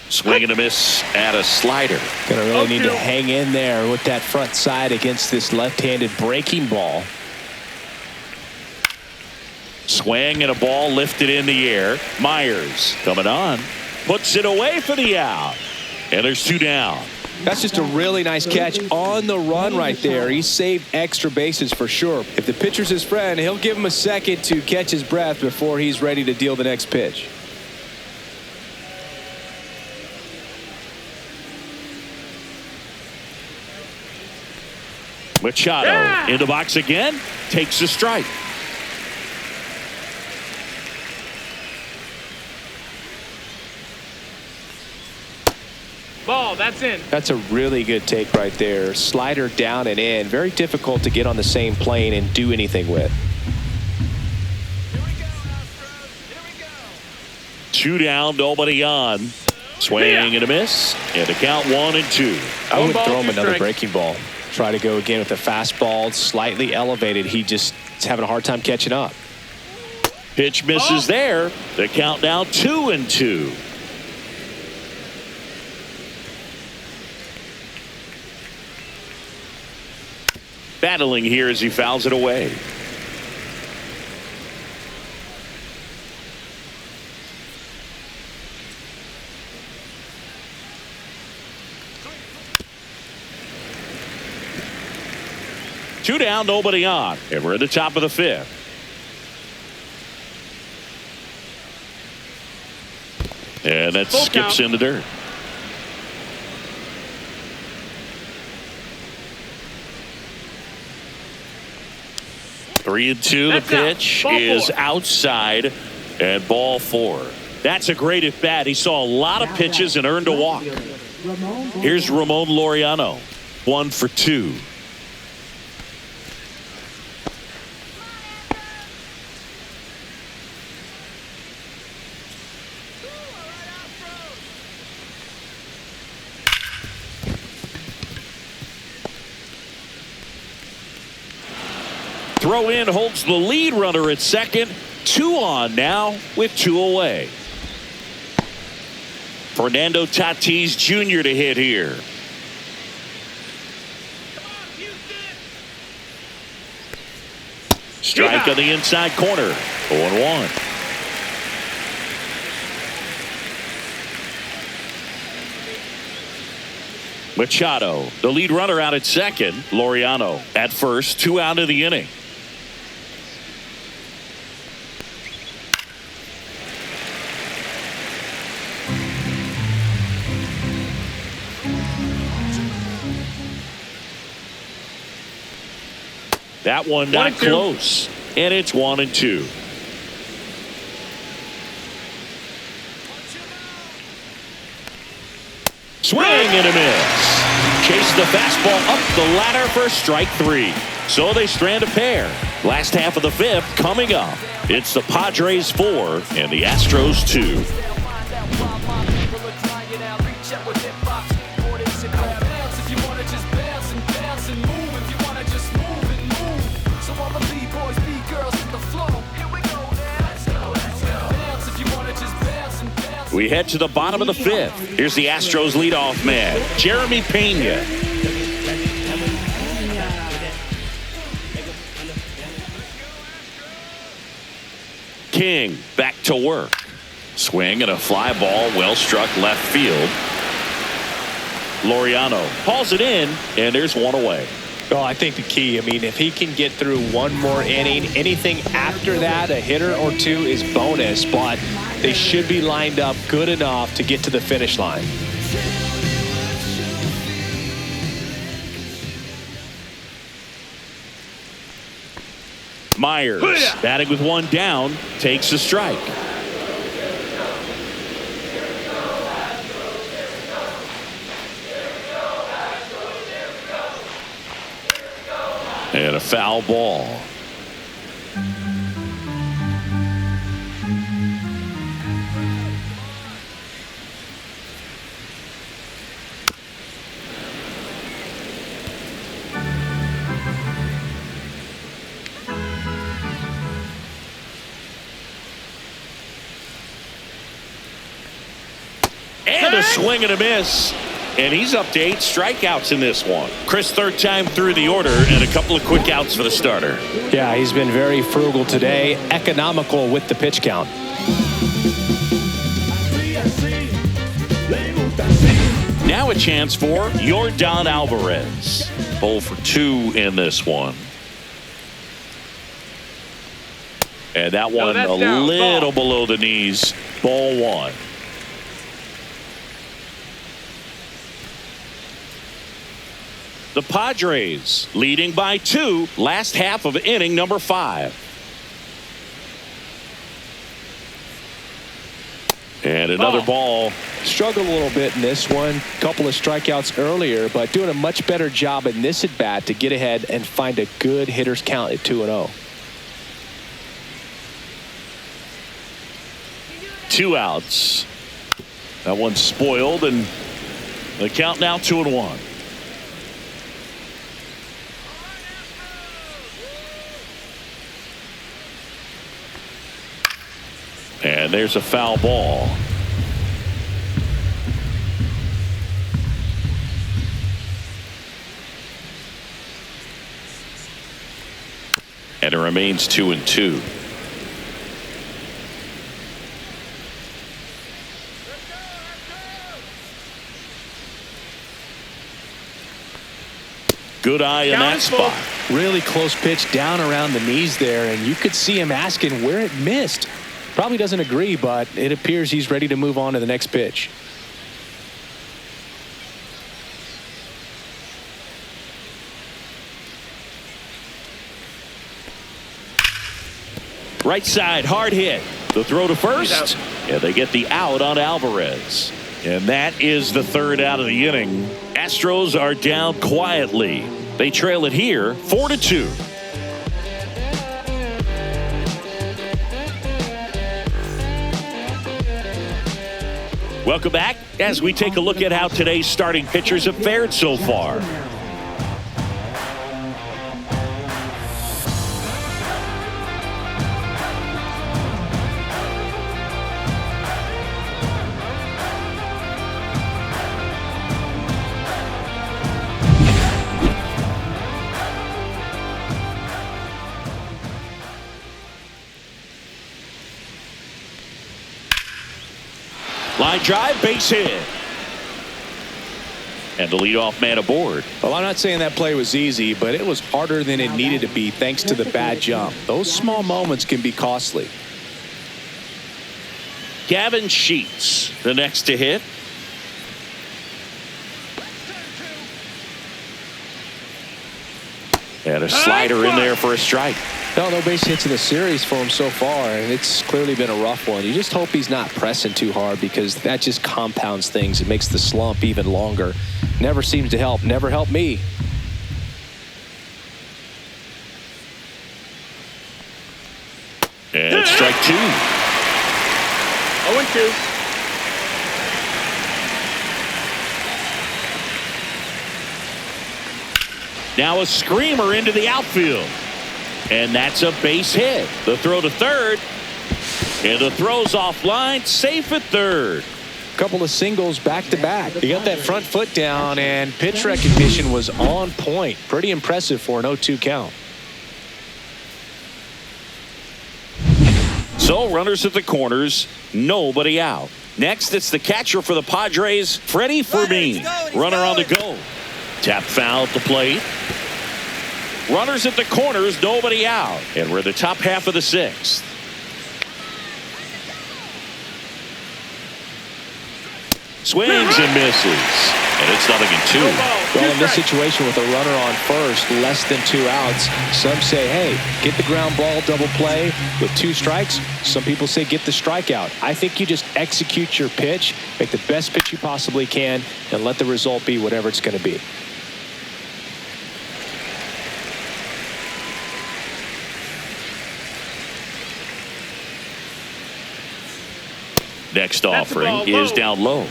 S1: Swing and a miss at a slider.
S2: Gonna really need to hang in there with that front side against this left-handed breaking ball.
S1: Swing and a ball lifted in the air. Myers coming on. Puts it away for the out. And there's 2 down.
S2: That's just a really nice catch on the run right there. He saved extra bases for sure. If the pitcher's his friend, he'll give him a second to catch his breath before he's ready to deal the next pitch.
S1: Machado in the box again. Takes a strike.
S3: Ball, that's in.
S2: That's a really good take right there. Slider down and in. Very difficult to get on the same plane and do anything with.
S3: Here we go, Astros. Here we go.
S1: 2 down, nobody on. Swing and a miss. And the count 1 and 2.
S2: I would throw him another breaking ball. Try to go again with the fastball, slightly elevated. He just is having a hard time catching up.
S1: Pitch misses there. The count now 2 and 2. Battling here as he fouls it away. Two down, nobody on, and we're at the top of the 5th. And that skips in the dirt. Three and 2. The pitch is outside, and ball 4. That's a great at bat. He saw a lot of pitches and earned a walk. Here's Ramon Laureano, 1 for 2. Throw in holds the lead runner at second. 2 on now with 2 away. Fernando Tatis Jr. to hit here. Strike on the inside corner. 0-1. Machado, the lead runner, out at second. Laureano at first. 2 out of the inning. That one not close, and it's 1 and 2. Swing and a miss. Chase the fastball up the ladder for strike 3. So they strand a pair. Last half of the 5th coming up. It's the Padres 4 and the Astros 2. We head to the bottom of the 5th. Here's the Astros leadoff man, Jeremy Pena. King back to work. Swing and a fly ball, well struck left field. Laureano hauls it in, and there's one away.
S2: Oh, I think the key, if he can get through one more inning, anything after that, a hitter or two is bonus, but they should be lined up good enough to get to the finish line.
S1: Myers batting with one down, takes a strike. And a foul ball. And a swing and a miss. And he's up to 8 strikeouts in this one. Chris, third time through the order, and a couple of quick outs for the starter.
S2: Yeah, he's been very frugal today, economical with the pitch count.
S1: Now a chance for Yordan Alvarez. 0 for 2 in this one. And that one a little below the knees. Ball 1. The Padres leading by 2, last half of inning number 5. And another ball.
S2: Struggled a little bit in this one. Couple of strikeouts earlier, but doing a much better job in this at bat to get ahead and find a good hitter's count at 2-0.
S1: 2 outs. That one's spoiled, and the count now 2-1. And there's a foul ball. And it remains 2-2. Good eye in that spot.
S2: Really close pitch down around the knees there, and you could see him asking where it missed. Probably doesn't agree, but it appears he's ready to move on to the next pitch.
S1: Right side, hard hit. The throw to first. Yeah, they get the out on Alvarez. And that is the third out of the inning. Astros are down quietly. They trail it here 4-2. Welcome back as we take a look at how today's starting pitchers have fared so far. Line drive, base hit. And the leadoff man aboard.
S2: Well, I'm not saying that play was easy, but it was harder than it needed to be thanks to the bad jump. Those small moments can be costly.
S1: Gavin Sheets, the next to hit. And a slider in there for a strike.
S2: No base hits in the series for him so far, and it's clearly been a rough one. You just hope he's not pressing too hard, because that just compounds things. It makes the slump even longer. Never seems to help. Never helped me.
S1: And strike 2.
S3: 0-2.
S1: Now a screamer into the outfield. And that's a base hit. The throw to third. And the throw's offline, safe at third.
S2: Couple of singles back to back. He got that front foot down, and pitch recognition was on point. Pretty impressive for an 0-2 count.
S1: So runners at the corners, nobody out. Next, it's the catcher for the Padres, Freddie Fermin. Runner on the go. Tap foul at the plate. Runners at the corners, nobody out. And we're in the top half of the sixth. Swings and misses. And it's 0-2.
S2: Well, in this situation with a runner on first, less than 2 outs, some say, hey, get the ground ball, double play with 2 strikes. Some people say get the strikeout. I think you just execute your pitch, make the best pitch you possibly can, and let the result be whatever it's going to be.
S1: Next offering is down low.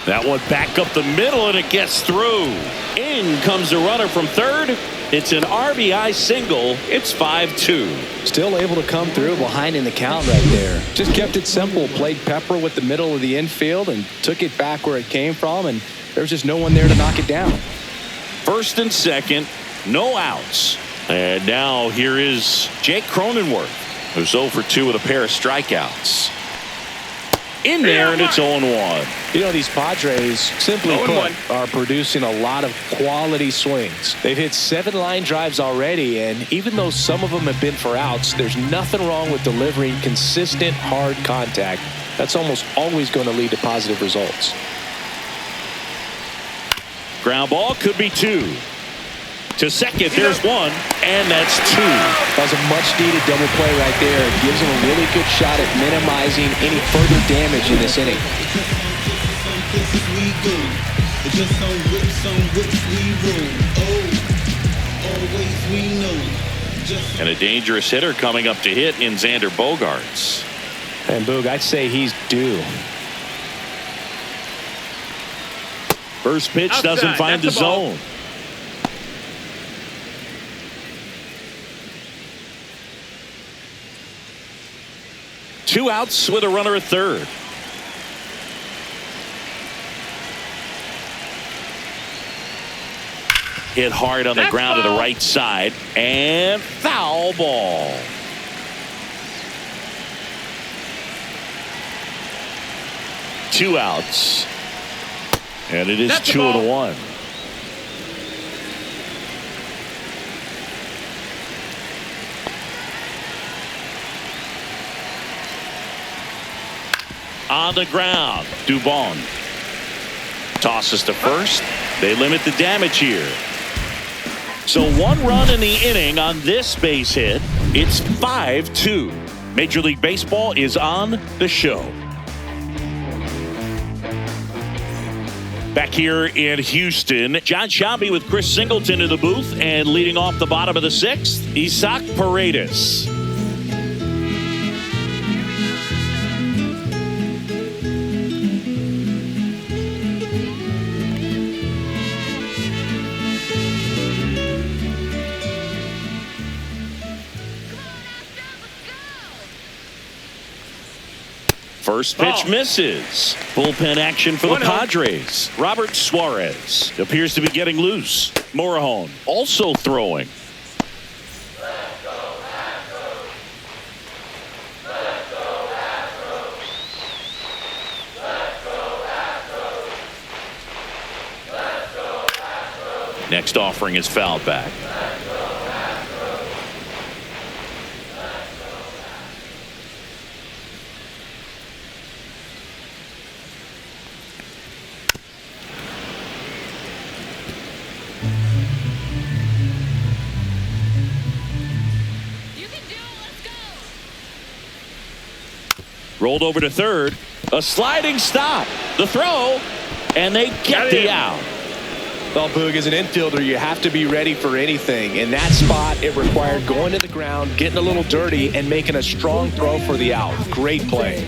S1: That one back up the middle, and it gets through. In comes the runner from third. It's an RBI single. It's 5-2.
S2: Still able to come through behind in the count right there. Just kept it simple. Played pepper with the middle of the infield and took it back where it came from, and there's just no one there to knock it down.
S1: First and second, no outs. And now here is Jake Cronenworth, who's 0 for 2 with a pair of strikeouts. In there, and it's 0-1.
S2: You know, these Padres, simply put, are producing a lot of quality swings. They've hit 7 line drives already, and even though some of them have been for outs, there's nothing wrong with delivering consistent, hard contact. That's almost always going to lead to positive results.
S1: Ground ball could be 2. To second, there's 1, and that's 2.
S2: That was a much-needed double play right there. It gives him a really good shot at minimizing any further damage in this inning.
S1: And a dangerous hitter coming up to hit in Xander Bogaerts.
S2: And Boog, I'd say he's due.
S1: First pitch doesn't find the zone. Two outs with a runner at third. Hit hard on the ground to the right side, and foul ball. Two outs, and it is 2-1. On the ground, Dubon tosses to first. They limit the damage here. So 1 run in the inning on this base hit. It's 5-2. Major League Baseball is on the show. Back here in Houston, John Shelby with Chris Singleton in the booth, and leading off the bottom of the sixth, Isaac Paredes. First pitch misses. Bullpen action for the Padres. Robert Suarez appears to be getting loose. Morejon also throwing. Next offering is fouled back. Rolled over to third. A sliding stop. The throw. And they get the out.
S2: Well, Boog, as an infielder, you have to be ready for anything. In that spot, it required going to the ground, getting a little dirty, and making a strong throw for the out. Great play.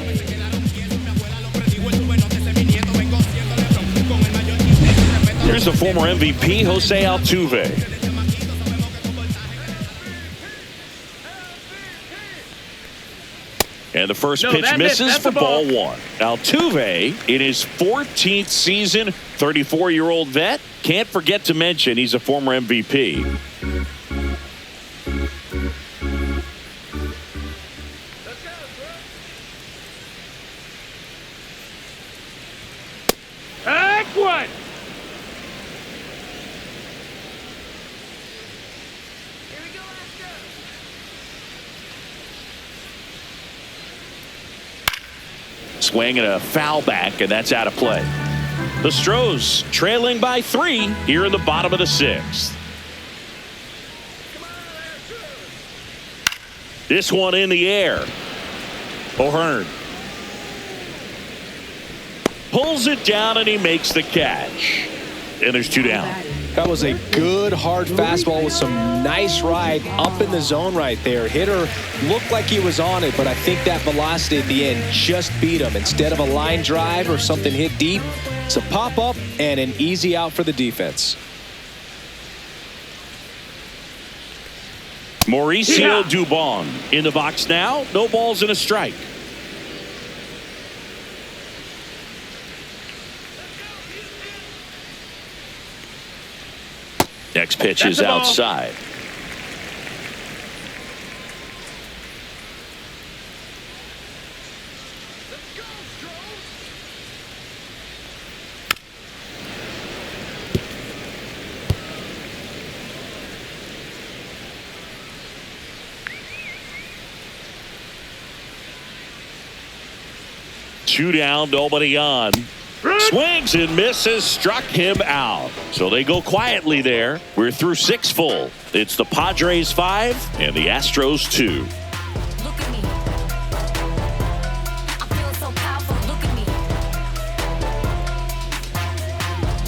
S1: Here's the former MVP, Jose Altuve. And the first pitch misses for ball one. Altuve, in his 14th season, 34-year-old vet. Can't forget to mention he's a former MVP.
S3: One. Here we go, Astros.
S1: Swing and a foul back, and that's out of play. The Astros trailing by 3 here in the bottom of the 6th. This one in the air. O'Hearn pulls it down, and he makes the catch. And there's 2 down.
S2: That was a good hard fastball with some nice ride up in the zone right there. Hitter looked like he was on it, but I think that velocity at the end just beat him. Instead of a line drive or something hit deep, it's a pop up and an easy out for the defense.
S1: Mauricio Dubon in the box now. No balls and a strike. Next pitch is outside. Two down, nobody on. Swings and misses, struck him out. So they go quietly there. We're through 6 full. It's the Padres 5 and the Astros 2.
S7: Look at me. I feel so powerful. Look at me.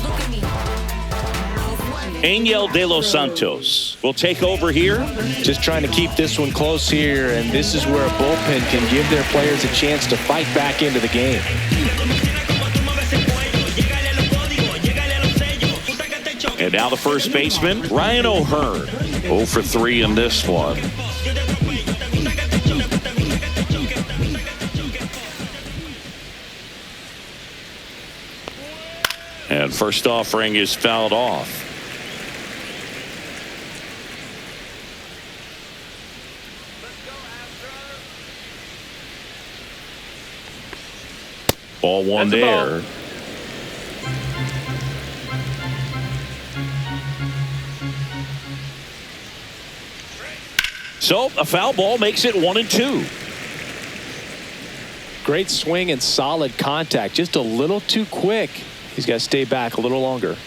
S7: Look at me.
S1: Angel de los Santos will take over here.
S2: Just trying to keep this one close here, and this is where a bullpen can give their players a chance to fight back into the game.
S1: And now the first baseman, Ryan O'Hearn. 0 for 3 in this one. And first offering is fouled off. Ball one there. So a foul ball makes it 1-2.
S2: Great swing and solid contact. Just a little too quick. He's got to stay back a little longer.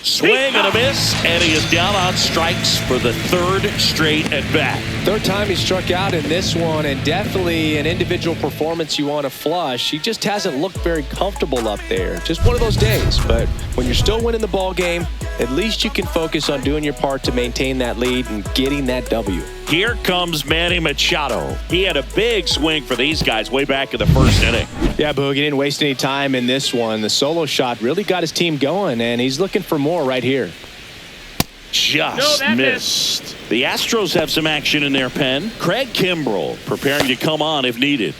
S1: Swing and a miss, and he is down on strikes for the 3rd straight at bat.
S2: 3rd time he struck out in this one, and definitely an individual performance you want to flush. He just hasn't looked very comfortable up there. Just one of those days. But when you're still winning the ball game, at least you can focus on doing your part to maintain that lead and getting that W.
S1: Here comes Manny Machado. He had a big swing for these guys way back in the 1st inning.
S2: Yeah, Boog, he didn't waste any time in this one. The solo shot really got his team going, and he's looking for more right here.
S1: Just missed. The Astros have some action in their pen. Craig Kimbrell preparing to come on if needed.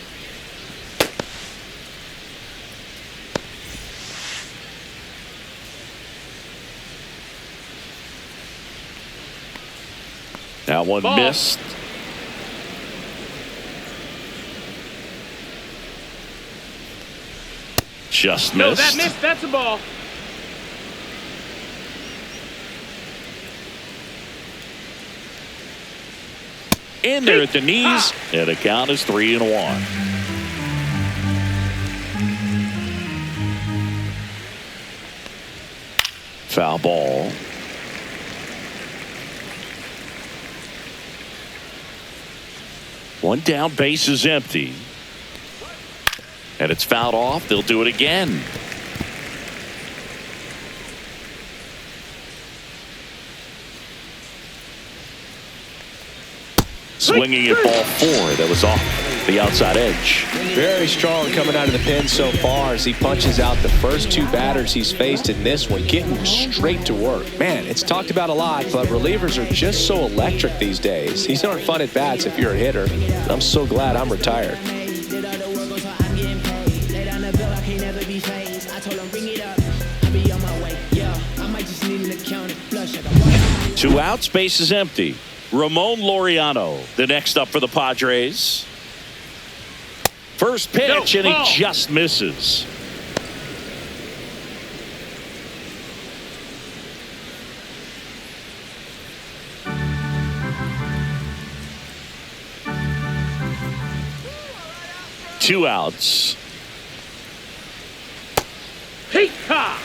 S1: That one missed. Just missed.
S3: No, that missed. That's a ball.
S1: In there at the knees, and the count is 3-1. Foul ball. One down, base is empty. And it's fouled off. They'll do it again. Swinging at ball 4. That was off. the outside edge.
S2: Very strong coming out of the pen so far as he punches out the first two batters he's faced in this one, getting straight to work. Man, it's talked about a lot, but relievers are just so electric these days. These aren't fun at bats if you're a hitter. I'm so glad I'm retired.
S1: 2 outs, base is empty. Ramon Laureano, the next up for the Padres. First pitch, and he just misses. Two outs.
S3: Peacock.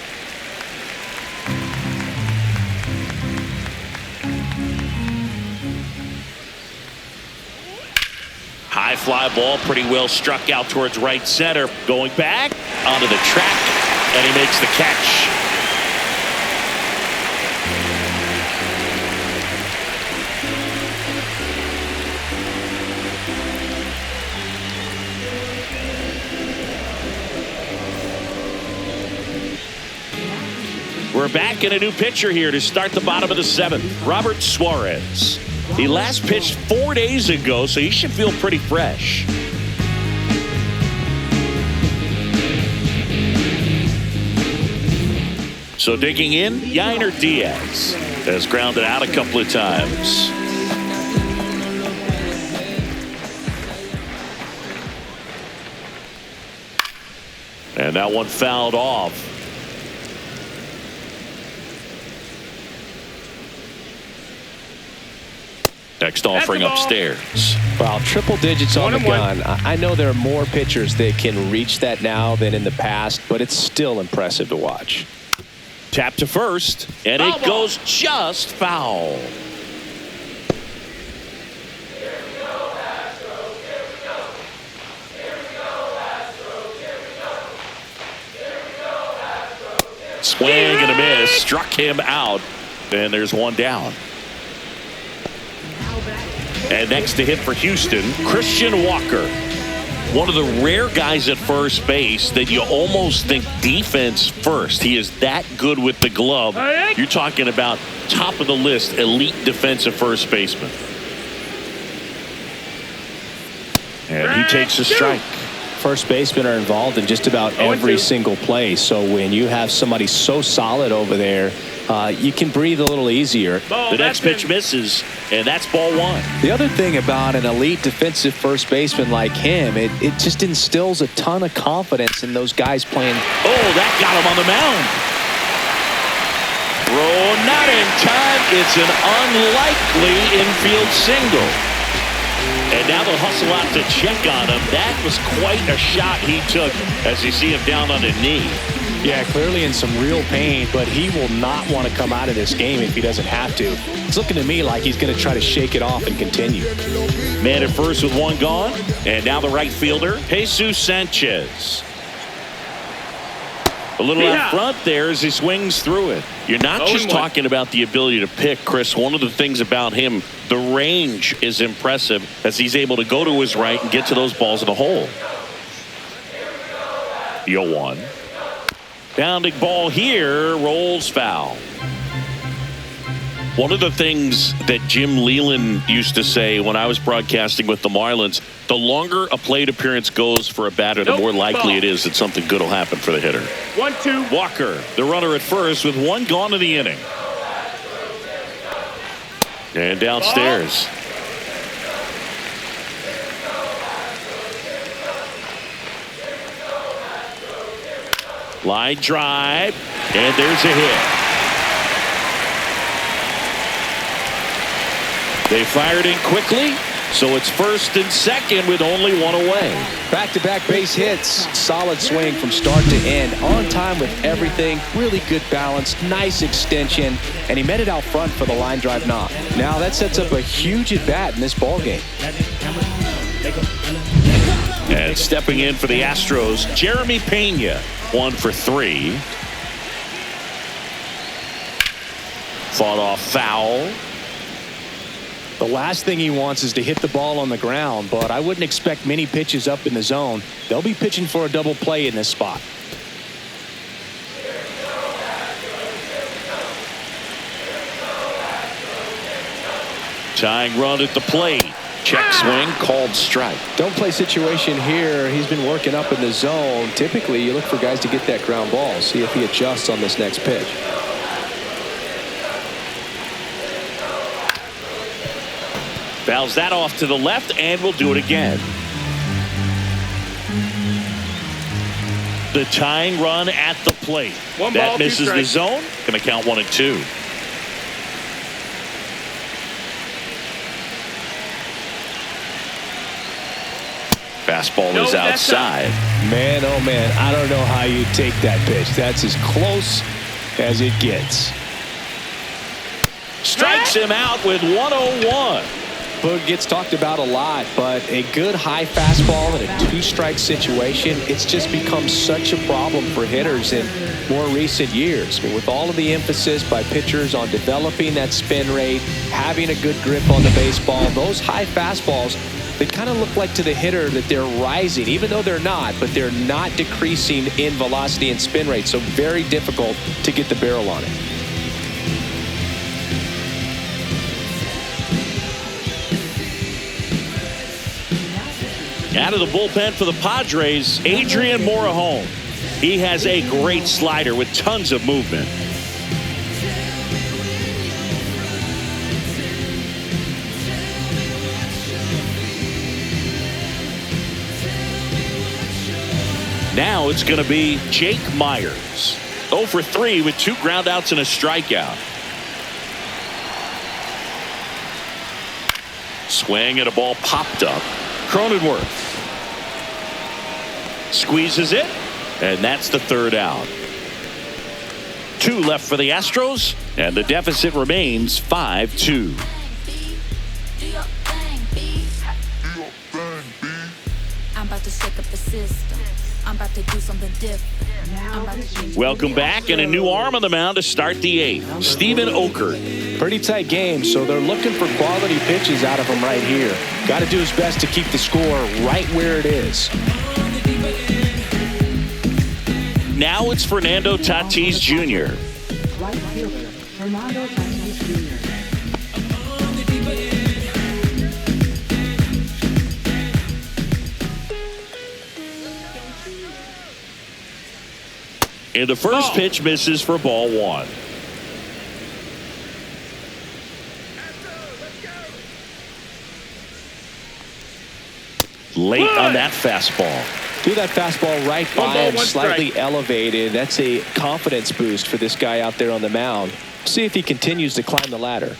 S1: High fly ball, pretty well struck out towards right center. Going back onto the track, and he makes the catch. We're back in a new pitcher here to start the bottom of the 7th. Robert Suarez. He last pitched 4 days ago, so he should feel pretty fresh. So digging in, Yainer Diaz has grounded out a couple of times. And that one fouled off. Next offering upstairs.
S2: Wow, triple digits on the gun. I know there are more pitchers that can reach that now than in the past, but it's still impressive to watch.
S1: Tap to first, and it goes just foul. Swing and a miss, struck him out, and there's one down. And next to hit for Houston, Christian Walker. One of the rare guys at first base that you almost think defense first. He is that good with the glove. You're talking about top of the list, elite defensive first baseman. And he takes a strike.
S2: First basemen are involved in just about every single play. So when you have somebody so solid over there, you can breathe a little easier.
S1: The next pitch misses, and that's ball 1.
S2: The other thing about an elite defensive first baseman like him, it just instills a ton of confidence in those guys playing.
S1: Oh, that got him on the mound. Throw not in time. It's an unlikely infield single. And now they'll hustle out to check on him. That was quite a shot he took as you see him down on a knee.
S2: Yeah, clearly in some real pain, but he will not want to come out of this game if he doesn't have to. It's looking to me like he's going to try to shake it off and continue.
S1: Man at first with one gone, and now the right fielder, Jesus Sanchez. A little out front there as he swings through it. You're not just talking about the ability to pick, Chris. One of the things about him, the range is impressive as he's able to go to his right and get to those balls in the hole. 0-1. Bounding ball here, rolls foul. One of the things that Jim Leland used to say when I was broadcasting with the Marlins, the longer a plate appearance goes for a batter, the more likely it is that something good will happen for the hitter.
S3: 1-2.
S1: Walker, the runner at first with one gone in the inning. And downstairs. Line drive, and there's a hit. They fired in quickly, so it's first and second with only one away.
S2: Back-to-back base hits. Solid swing from start to end. On time with everything. Really good balance. Nice extension. And he met it out front for the line drive knock. Now that sets up a huge at-bat in this ballgame.
S1: And stepping in for the Astros, Jeremy Pena, 1 for 3. Fought off foul.
S2: The last thing he wants is to hit the ball on the ground, but I wouldn't expect many pitches up in the zone. They'll be pitching for a double play in this spot.
S1: Tying run at the plate. Check swing, called strike.
S2: Don't play situation here. He's been working up in the zone. Typically, you look for guys to get that ground ball. See if he adjusts on this next pitch.
S1: Fouls that off to the left, and we'll do it again. The tying run at the plate.
S3: One
S1: that
S3: ball,
S1: misses the
S3: 2 strikes.
S1: zone. Going to count 1-2. Fastball is
S3: that's
S1: outside.
S2: Man, oh man, I don't know how you take that pitch. That's as close as it gets.
S1: Strikes him out with 101.
S2: Boog gets talked about a lot, but a good high fastball in a 2-strike situation, it's just become such a problem for hitters in more recent years. I mean, with all of the emphasis by pitchers on developing that spin rate, having a good grip on the baseball, those high fastballs, they kind of look like to the hitter that they're rising, even though they're not, but they're not decreasing in velocity and spin rate, so very difficult to get the barrel on it.
S1: Out of the bullpen for the Padres, Adrian Morejon. He has a great slider with tons of movement. Now it's going to be Jake Myers. 0 for 3 with 2 groundouts and a strikeout. Swing and a ball popped up. Cronenworth squeezes it, and that's the 3rd out. 2 left for the Astros, and the deficit remains 5-2.
S7: Do your thing, B. I'm about to shake up the system. I'm about to do something different. I'm about to change.
S1: Welcome back, and a new arm on the mound to start the 8th. Stephen Okert.
S2: Pretty tight game, so they're looking for quality pitches out of him right here. Got to do his best to keep the score right where it is.
S1: Now it's Fernando Tatis Jr.
S6: Right fielder, Fernando Tatis Jr.
S1: And the first pitch misses for ball 1. Late on that fastball.
S2: Do that fastball right by him,
S3: 1
S2: slightly
S3: strike.
S2: elevated. That's a confidence boost for this guy out there on the mound. See if he continues to climb the ladder.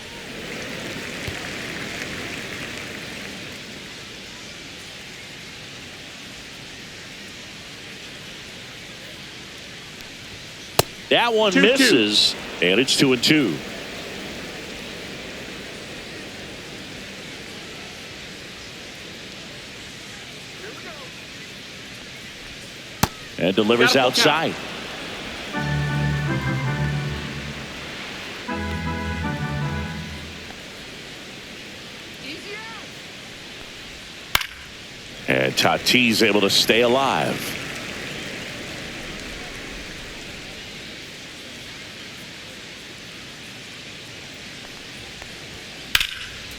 S1: That one
S3: 2-2.
S1: misses, and it's 2-2. And delivers
S3: Got a full
S1: outside. And Tatis able to stay alive.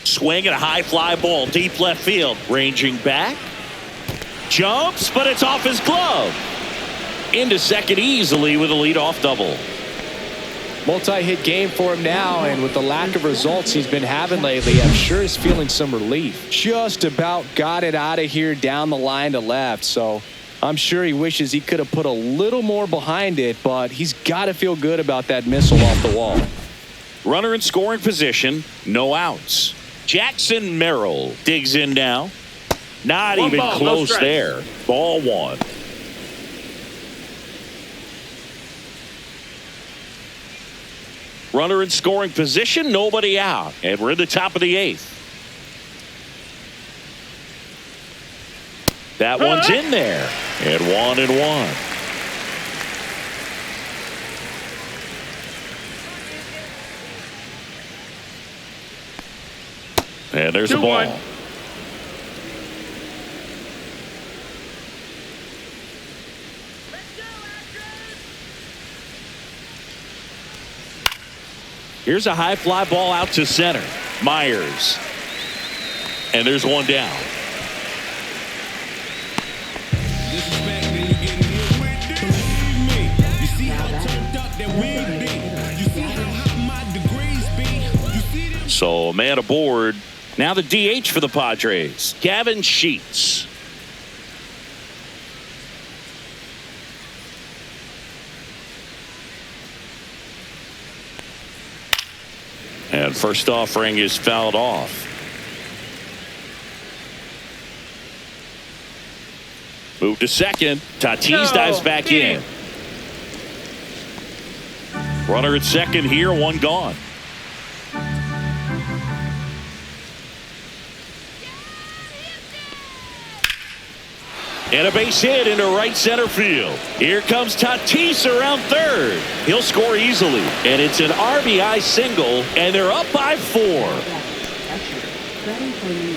S1: Swing and a high fly ball deep left field. Ranging back. Jumps, but it's off his glove. Into second easily with a leadoff double.
S2: Multi-hit game for him now, and with the lack of results he's been having lately, I'm sure he's feeling some relief. Just about got it out of here down the line to left, so I'm sure he wishes he could have put a little more behind it, but he's got to feel good about that missile off the wall.
S1: Runner in scoring position, no outs. Jackson Merrill digs in now. Not
S3: One
S1: even
S3: ball, no
S1: close
S3: strikes.
S1: there. Ball 1. Runner in scoring position, nobody out. And we're in the top of the 8th. That one's in there. And 1-1. And there's the ball.
S3: 2-1.
S1: Here's a high fly ball out to center. Myers. And there's one down. So a man aboard. Now the DH for the Padres, Gavin Sheets. And first offering is fouled off. Move to second. Tatis dives back in. Runner at second here, one gone. And a base hit into right center field. Here comes Tatis around third. He'll score easily. And it's an RBI single, and they're up by 4.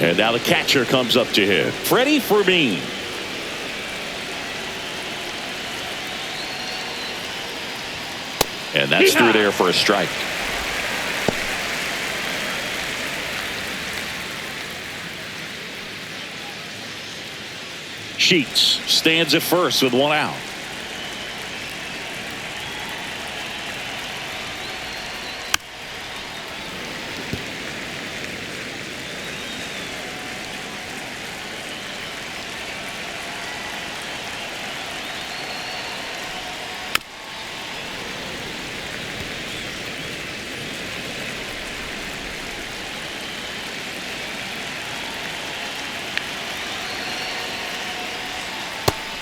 S1: And now the catcher comes up to hit. Freddie Fermin. And that's through there for a strike. Sheets stands at first with one out.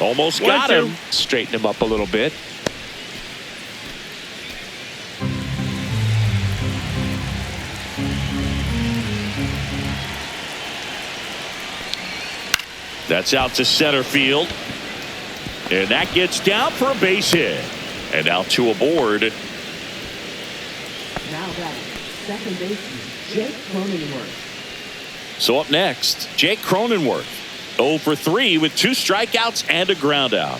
S1: Almost got him.
S2: Straighten him up a little bit.
S1: That's out to center field. And that gets down for a base hit. And now two aboard.
S6: Now batting, second baseman, Jake Cronenworth.
S1: So up next, Jake Cronenworth. 0 for 3 with 2 strikeouts and a ground out.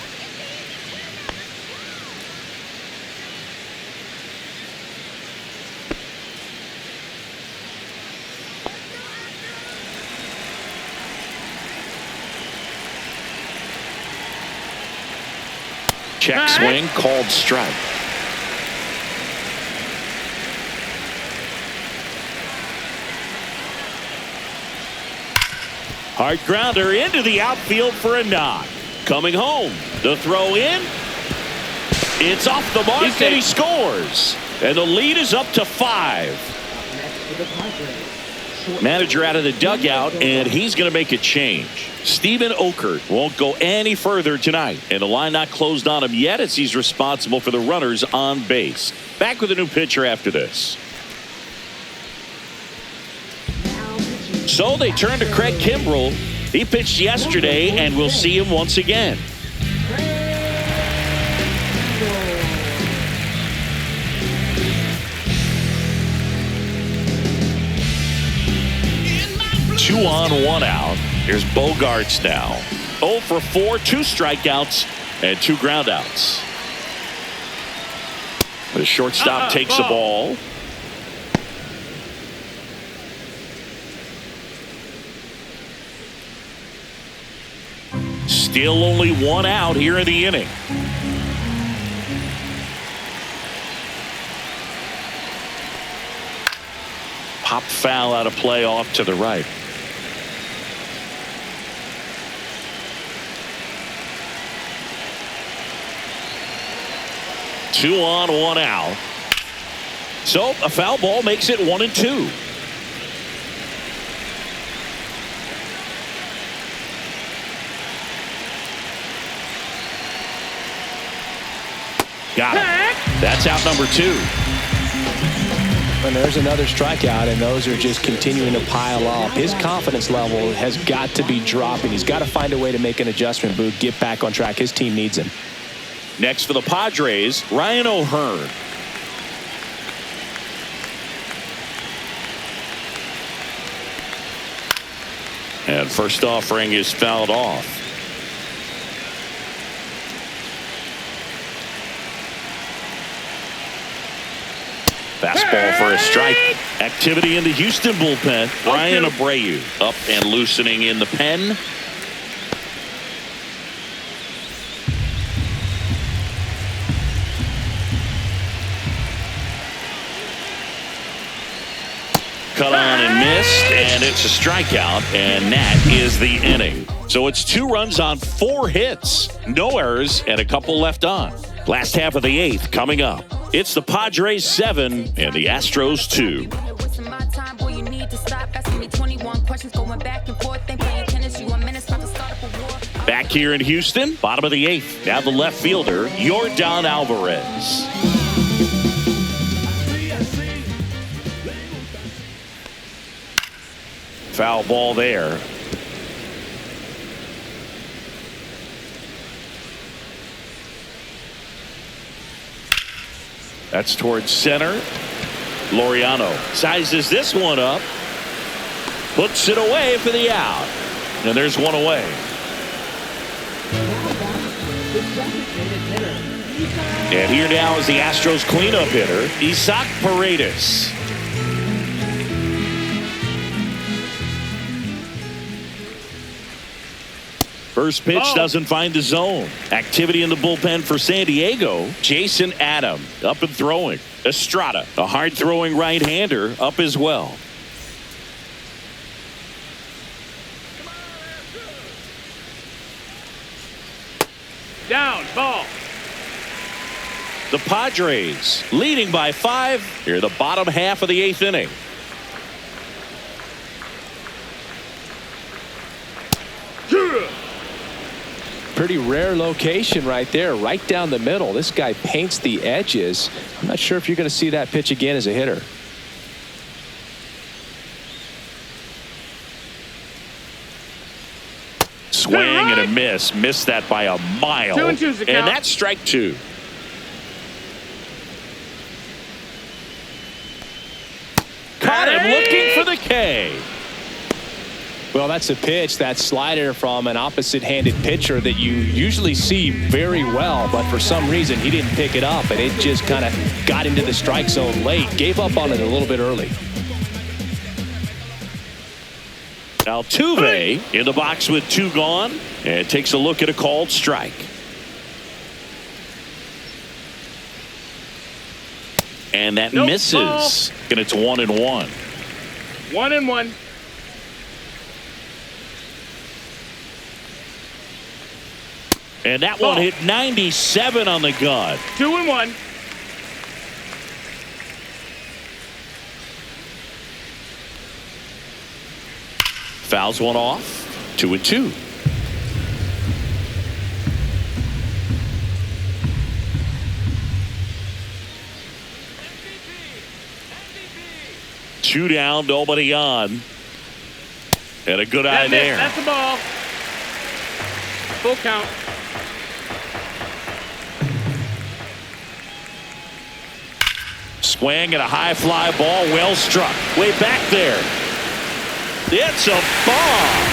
S1: Check swing, called strike. Hard grounder into the outfield for a knock. Coming home. The throw in. It's off the mark and he scores. And the lead is up to 5. Manager out of the dugout, and he's going to make a change. Steven Okert won't go any further tonight, and the line not closed on him yet as he's responsible for the runners on base. Back with a new pitcher after this. So they turn to Craig Kimbrell. He pitched yesterday, and we'll see him once again. Two on, one out. Here's Bogarts now. 0 for 4, 2 strikeouts, and 2 groundouts. The shortstop takes the ball. Still only 1 out here in the inning. Pop foul out of play off to the right. Two on, 1 out. So a foul ball makes it 1-2. Got it. That's out number 2.
S2: And there's another strikeout, and those are just continuing to pile up. His confidence level has got to be dropping. He's got to find a way to make an adjustment, Boo, get back on track. His team needs him.
S1: Next for the Padres, Ryan O'Hearn. And first offering is fouled off. Fastball for a strike. Activity in the Houston bullpen. Ryan Abreu up and loosening in the pen. Cut on and missed, and it's a strikeout, and that is the inning. So it's 2 runs on 4 hits, no errors, and a couple left on. Last half of the 8th coming up. It's the Padres 7 and the Astros 2. Back here in Houston, bottom of the 8th. Now the left fielder, Yordan Alvarez. Foul ball there. That's towards center. Laureano sizes this one up. Puts it away for the out. And there's one away. And here now is the Astros cleanup hitter, Isaac Paredes. First pitch doesn't find the zone. Activity in the bullpen for San Diego. Jason Adam up and throwing. Estrada, a hard throwing right-hander, up as well.
S3: Down, ball.
S1: The Padres leading by 5 here, the bottom half of the 8th inning.
S2: Pretty rare location right there, right down the middle. This guy paints the edges. I'm not sure if you're going to see that pitch again as a hitter.
S1: Swing and a miss. Missed that by a mile.
S3: 2-2's the count.
S1: And that's strike 2. Caught him looking for the K.
S2: Well, that's a pitch, that slider from an opposite-handed pitcher that you usually see very well, but for some reason he didn't pick it up, and it just kind of got into the strike zone late. Gave up on it a little bit early.
S1: Altuve in the box with 2 gone, and takes a look at a called strike. And that misses. And it's 1-1.
S3: 1-1.
S1: And that one hit 97 on the gun.
S3: 2-1.
S1: Fouls one off. 2-2. Two down, nobody on. And a good eye there.
S3: That's the ball. Full count.
S1: Swing and a high fly ball, well struck. Way back there. It's a bomb.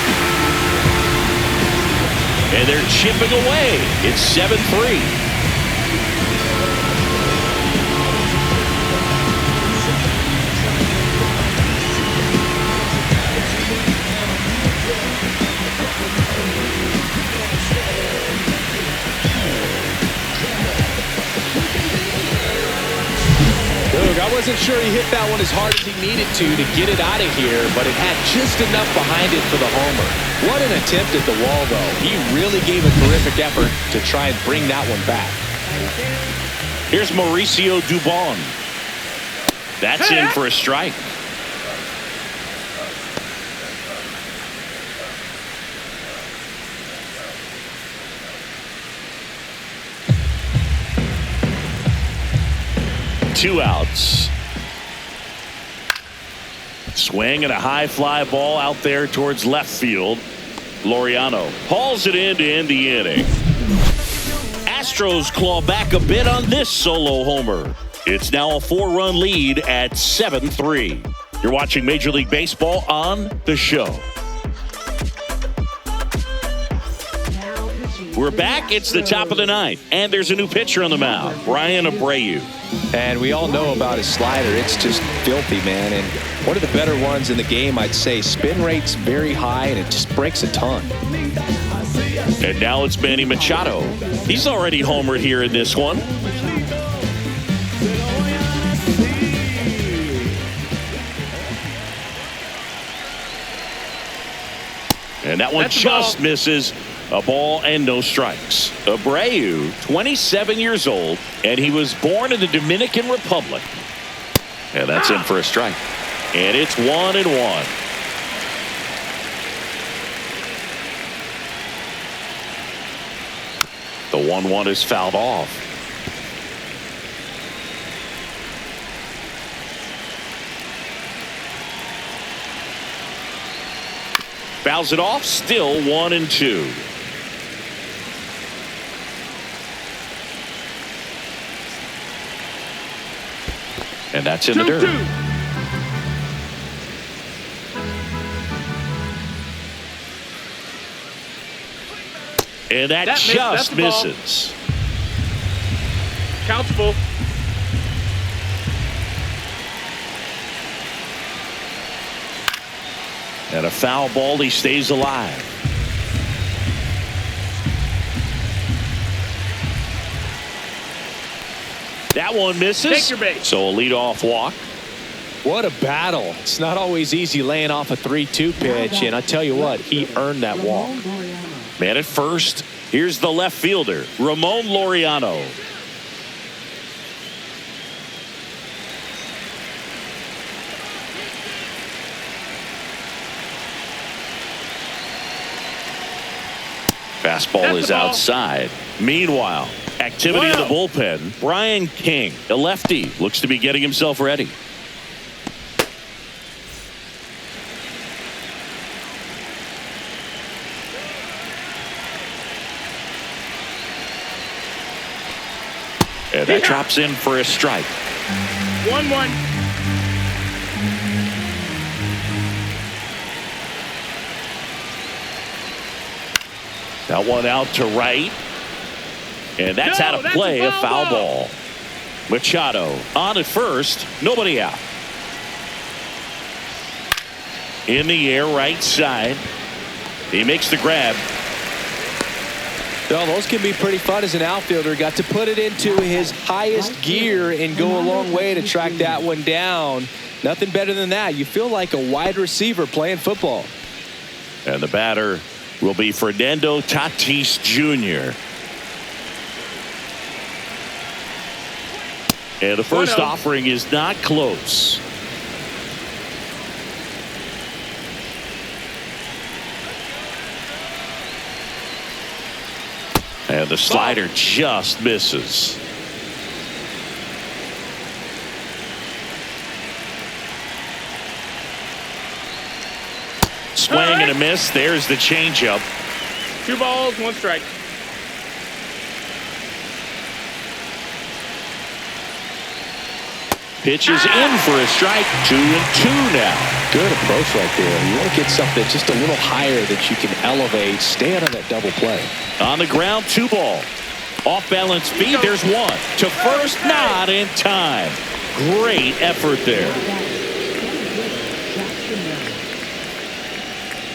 S1: And they're chipping away. It's 7-3.
S2: I wasn't sure he hit that one as hard as he needed to get it out of here, but it had just enough behind it for the homer. What an attempt at the wall, though. He really gave a terrific effort to try and bring that one back.
S1: Here's Mauricio Dubon. That's in for a strike. Two outs. Swing and a high fly ball out there towards left field. Laureano hauls it in to end the inning. Astros claw back a bit on this solo homer. It's now a 4-run lead at 7-3. You're watching Major League Baseball on The Show. We're back. It's the top of the ninth, and there's a new pitcher on the mound, Brian Abreu.
S2: And we all know about his slider. It's just filthy, man. And one of the better ones in the game, I'd say. Spin rate's very high, and it just breaks a ton.
S1: And now it's Manny Machado. He's already homered here in this one. And that one
S3: That's
S1: just misses. A ball and no strikes. Abreu, 27 years old, and he was born in the Dominican Republic. And that's in for a strike. And it's 1-1. The 1-1 is fouled off. Fouls it off, still 1-2. And that's in the dirt.
S3: 2-2.
S1: And that just misses.
S3: Count's full.
S1: And a foul ball, he stays alive. That one misses.
S3: Take your bait.
S1: So a leadoff walk.
S2: What a battle. It's not always easy laying off a 3-2 pitch, and I tell you what, he earned that walk.
S1: Man at first. Here's the left fielder, Ramon Laureano. Fastball is outside. Meanwhile, activity in the bullpen. Brian King, a lefty, looks to be getting himself ready. And that drops in for a strike.
S3: 1-1.
S1: That one out to right. And that's out of play, a foul ball. Machado on at first, nobody out. In the air, right side. He makes the grab.
S2: Well, those can be pretty fun as an outfielder. Got to put it into his highest gear and go a long way to track that one down. Nothing better than that. You feel like a wide receiver playing football.
S1: And the batter will be Fernando Tatis Jr. And the first offering is not close. And the slider just misses. Swing and a miss. There's the changeup.
S3: 2 balls, 1 strike.
S1: Pitch is in for a strike. 2-2 now.
S2: Good approach right there. You want to get something just a little higher that you can elevate. Stay out of that double play.
S1: On the ground, 2 ball. Off balance feed. There's 1 to first, not in time. Great effort there.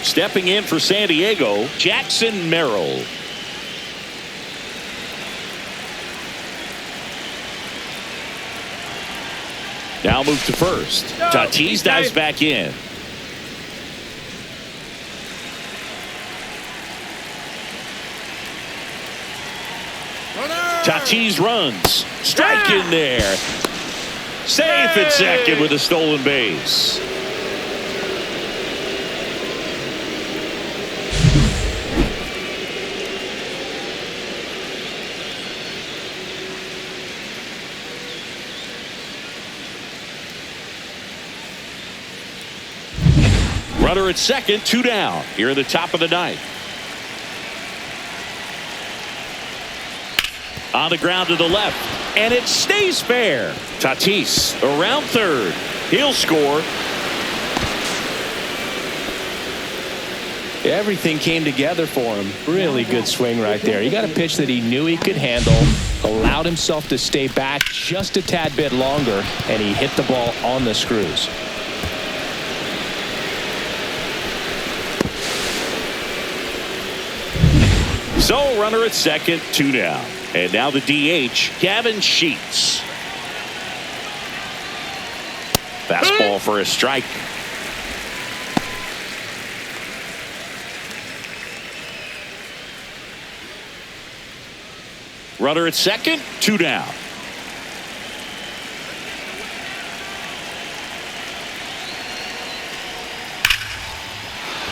S1: Stepping in for San Diego, Jackson Merrill. Now move to first. Tatis dives back in. Tatis runs. Strike in there. Safe at second with a stolen base. Runner at second, 2 down. Here in the top of the ninth. On the ground to the left, and it stays fair. Tatis around third. He'll score.
S2: Everything came together for him. Really good swing right there. He got a pitch that he knew he could handle, allowed himself to stay back just a tad bit longer, and he hit the ball on the screws.
S1: So runner at second, 2 down. And now the DH, Gavin Sheets. Fastball for a strike. Runner at second, 2 down.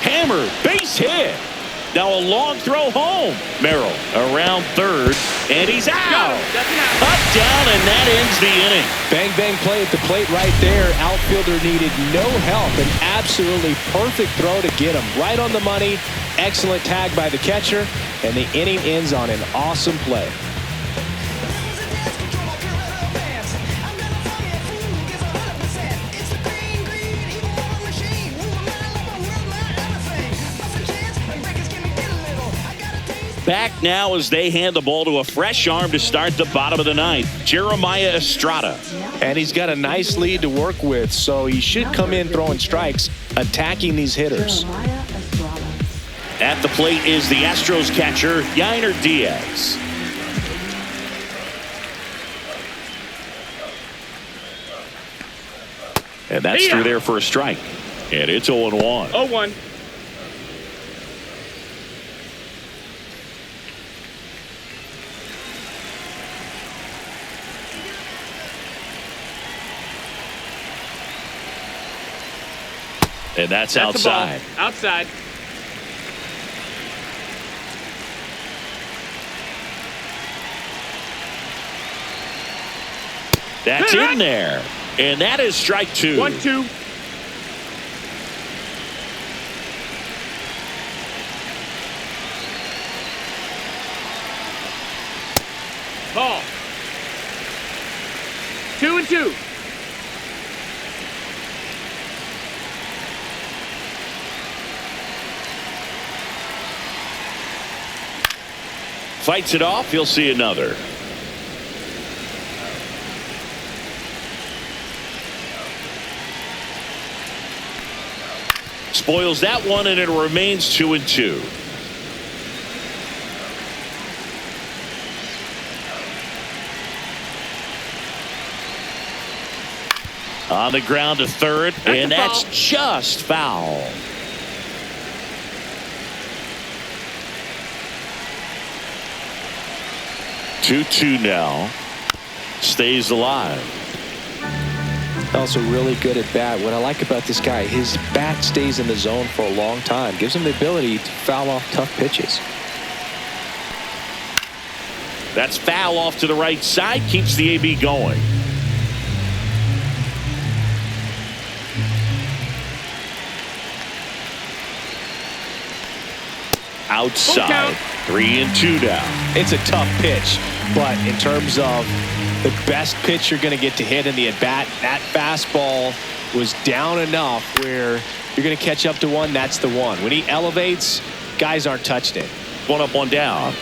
S1: Hammer, base hit. Now a long throw home. Merrill around third, and he's out. Up, down, and that ends the inning.
S2: Bang, bang play at the plate right there. Outfielder needed no help. An absolutely perfect throw to get him right on the money. Excellent tag by the catcher, and the inning ends on an awesome play.
S1: Back now as they hand the ball to a fresh arm to start the bottom of the ninth, Jeremiah Estrada.
S2: And he's got a nice lead to work with, so he should come in throwing strikes, attacking these hitters.
S1: At the plate is the Astros catcher, Yainer Diaz. And that's through there for a strike. And it's 0-1.
S3: 0-1.
S1: And that's outside.
S3: Outside.
S1: That's in there. And that is strike 2.
S3: 1-2. Ball. 2-2.
S1: Fights it off. You'll see another. Spoils that one, and it remains 2-2. On the ground to third, and that's just foul. Two now. Stays alive.
S2: Also really good at bat. What I like about this guy, his bat stays in the zone for a long time. Gives him the ability to foul off tough pitches.
S1: That's foul off to the right side. Keeps the AB going. Outside. 3-2 down.
S2: It's a tough pitch, but in terms of the best pitch you're going to get to hit in the at-bat, that fastball was down enough where you're going to catch up to one. That's the one. When he elevates, guys aren't touching it.
S1: 1 up, 1 down.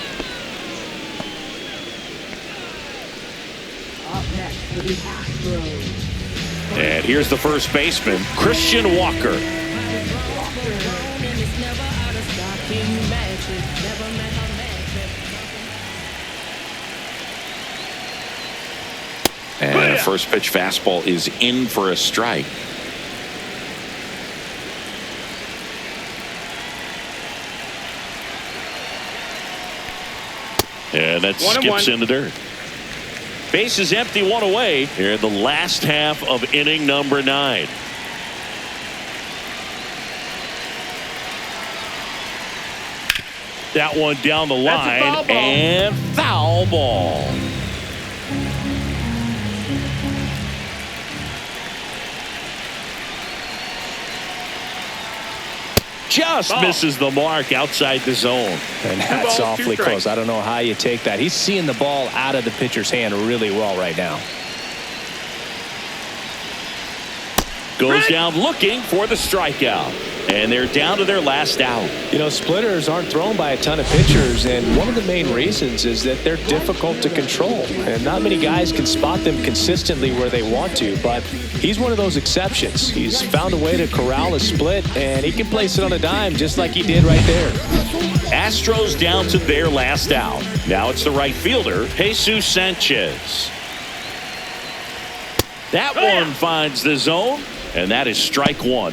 S1: And here's the first baseman, Christian Walker. And the first pitch fastball is in for a strike. And that skips in the dirt. Base is empty, 1 away here in the last half of inning number 9. That one down the line, and foul ball. Just misses the mark outside the zone.
S2: And that's awfully close. I don't know how you take that. He's seeing the ball out of the pitcher's hand really well right now.
S1: Goes down looking for the strikeout. And they're down to their last out.
S2: You know, splitters aren't thrown by a ton of pitchers, and one of the main reasons is that they're difficult to control. And not many guys can spot them consistently where they want to, but he's one of those exceptions. He's found a way to corral a split, and he can place it on a dime just like he did right there.
S1: Astros down to their last out. Now it's the right fielder, Jesus Sanchez. That one finds the zone, and that is strike one.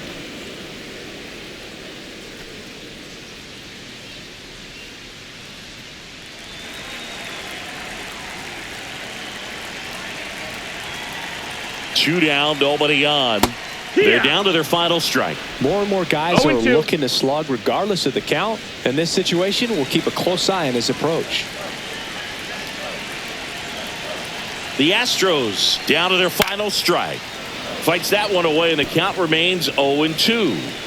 S1: Two down, nobody on. They're down to their final strike.
S2: More and more guys are looking to slug regardless of the count. In this situation, we'll keep a close eye on his approach.
S1: The Astros down to their final strike. Fights that one away, and the count remains 0-2.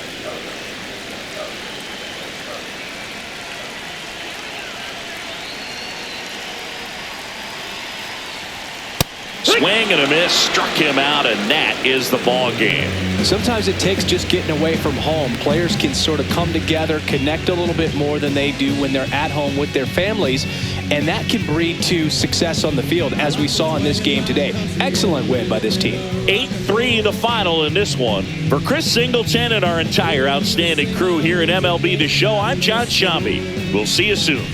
S1: Swing and a miss, struck him out, and that is the ball game.
S2: Sometimes it takes just getting away from home. Players can sort of come together, connect a little bit more than they do when they're at home with their families, and that can breed to success on the field, as we saw in this game today. Excellent win by this team.
S1: 8-3 the final in this one. For Chris Singleton and our entire outstanding crew here at MLB The Show, I'm John Shambi. We'll see you soon.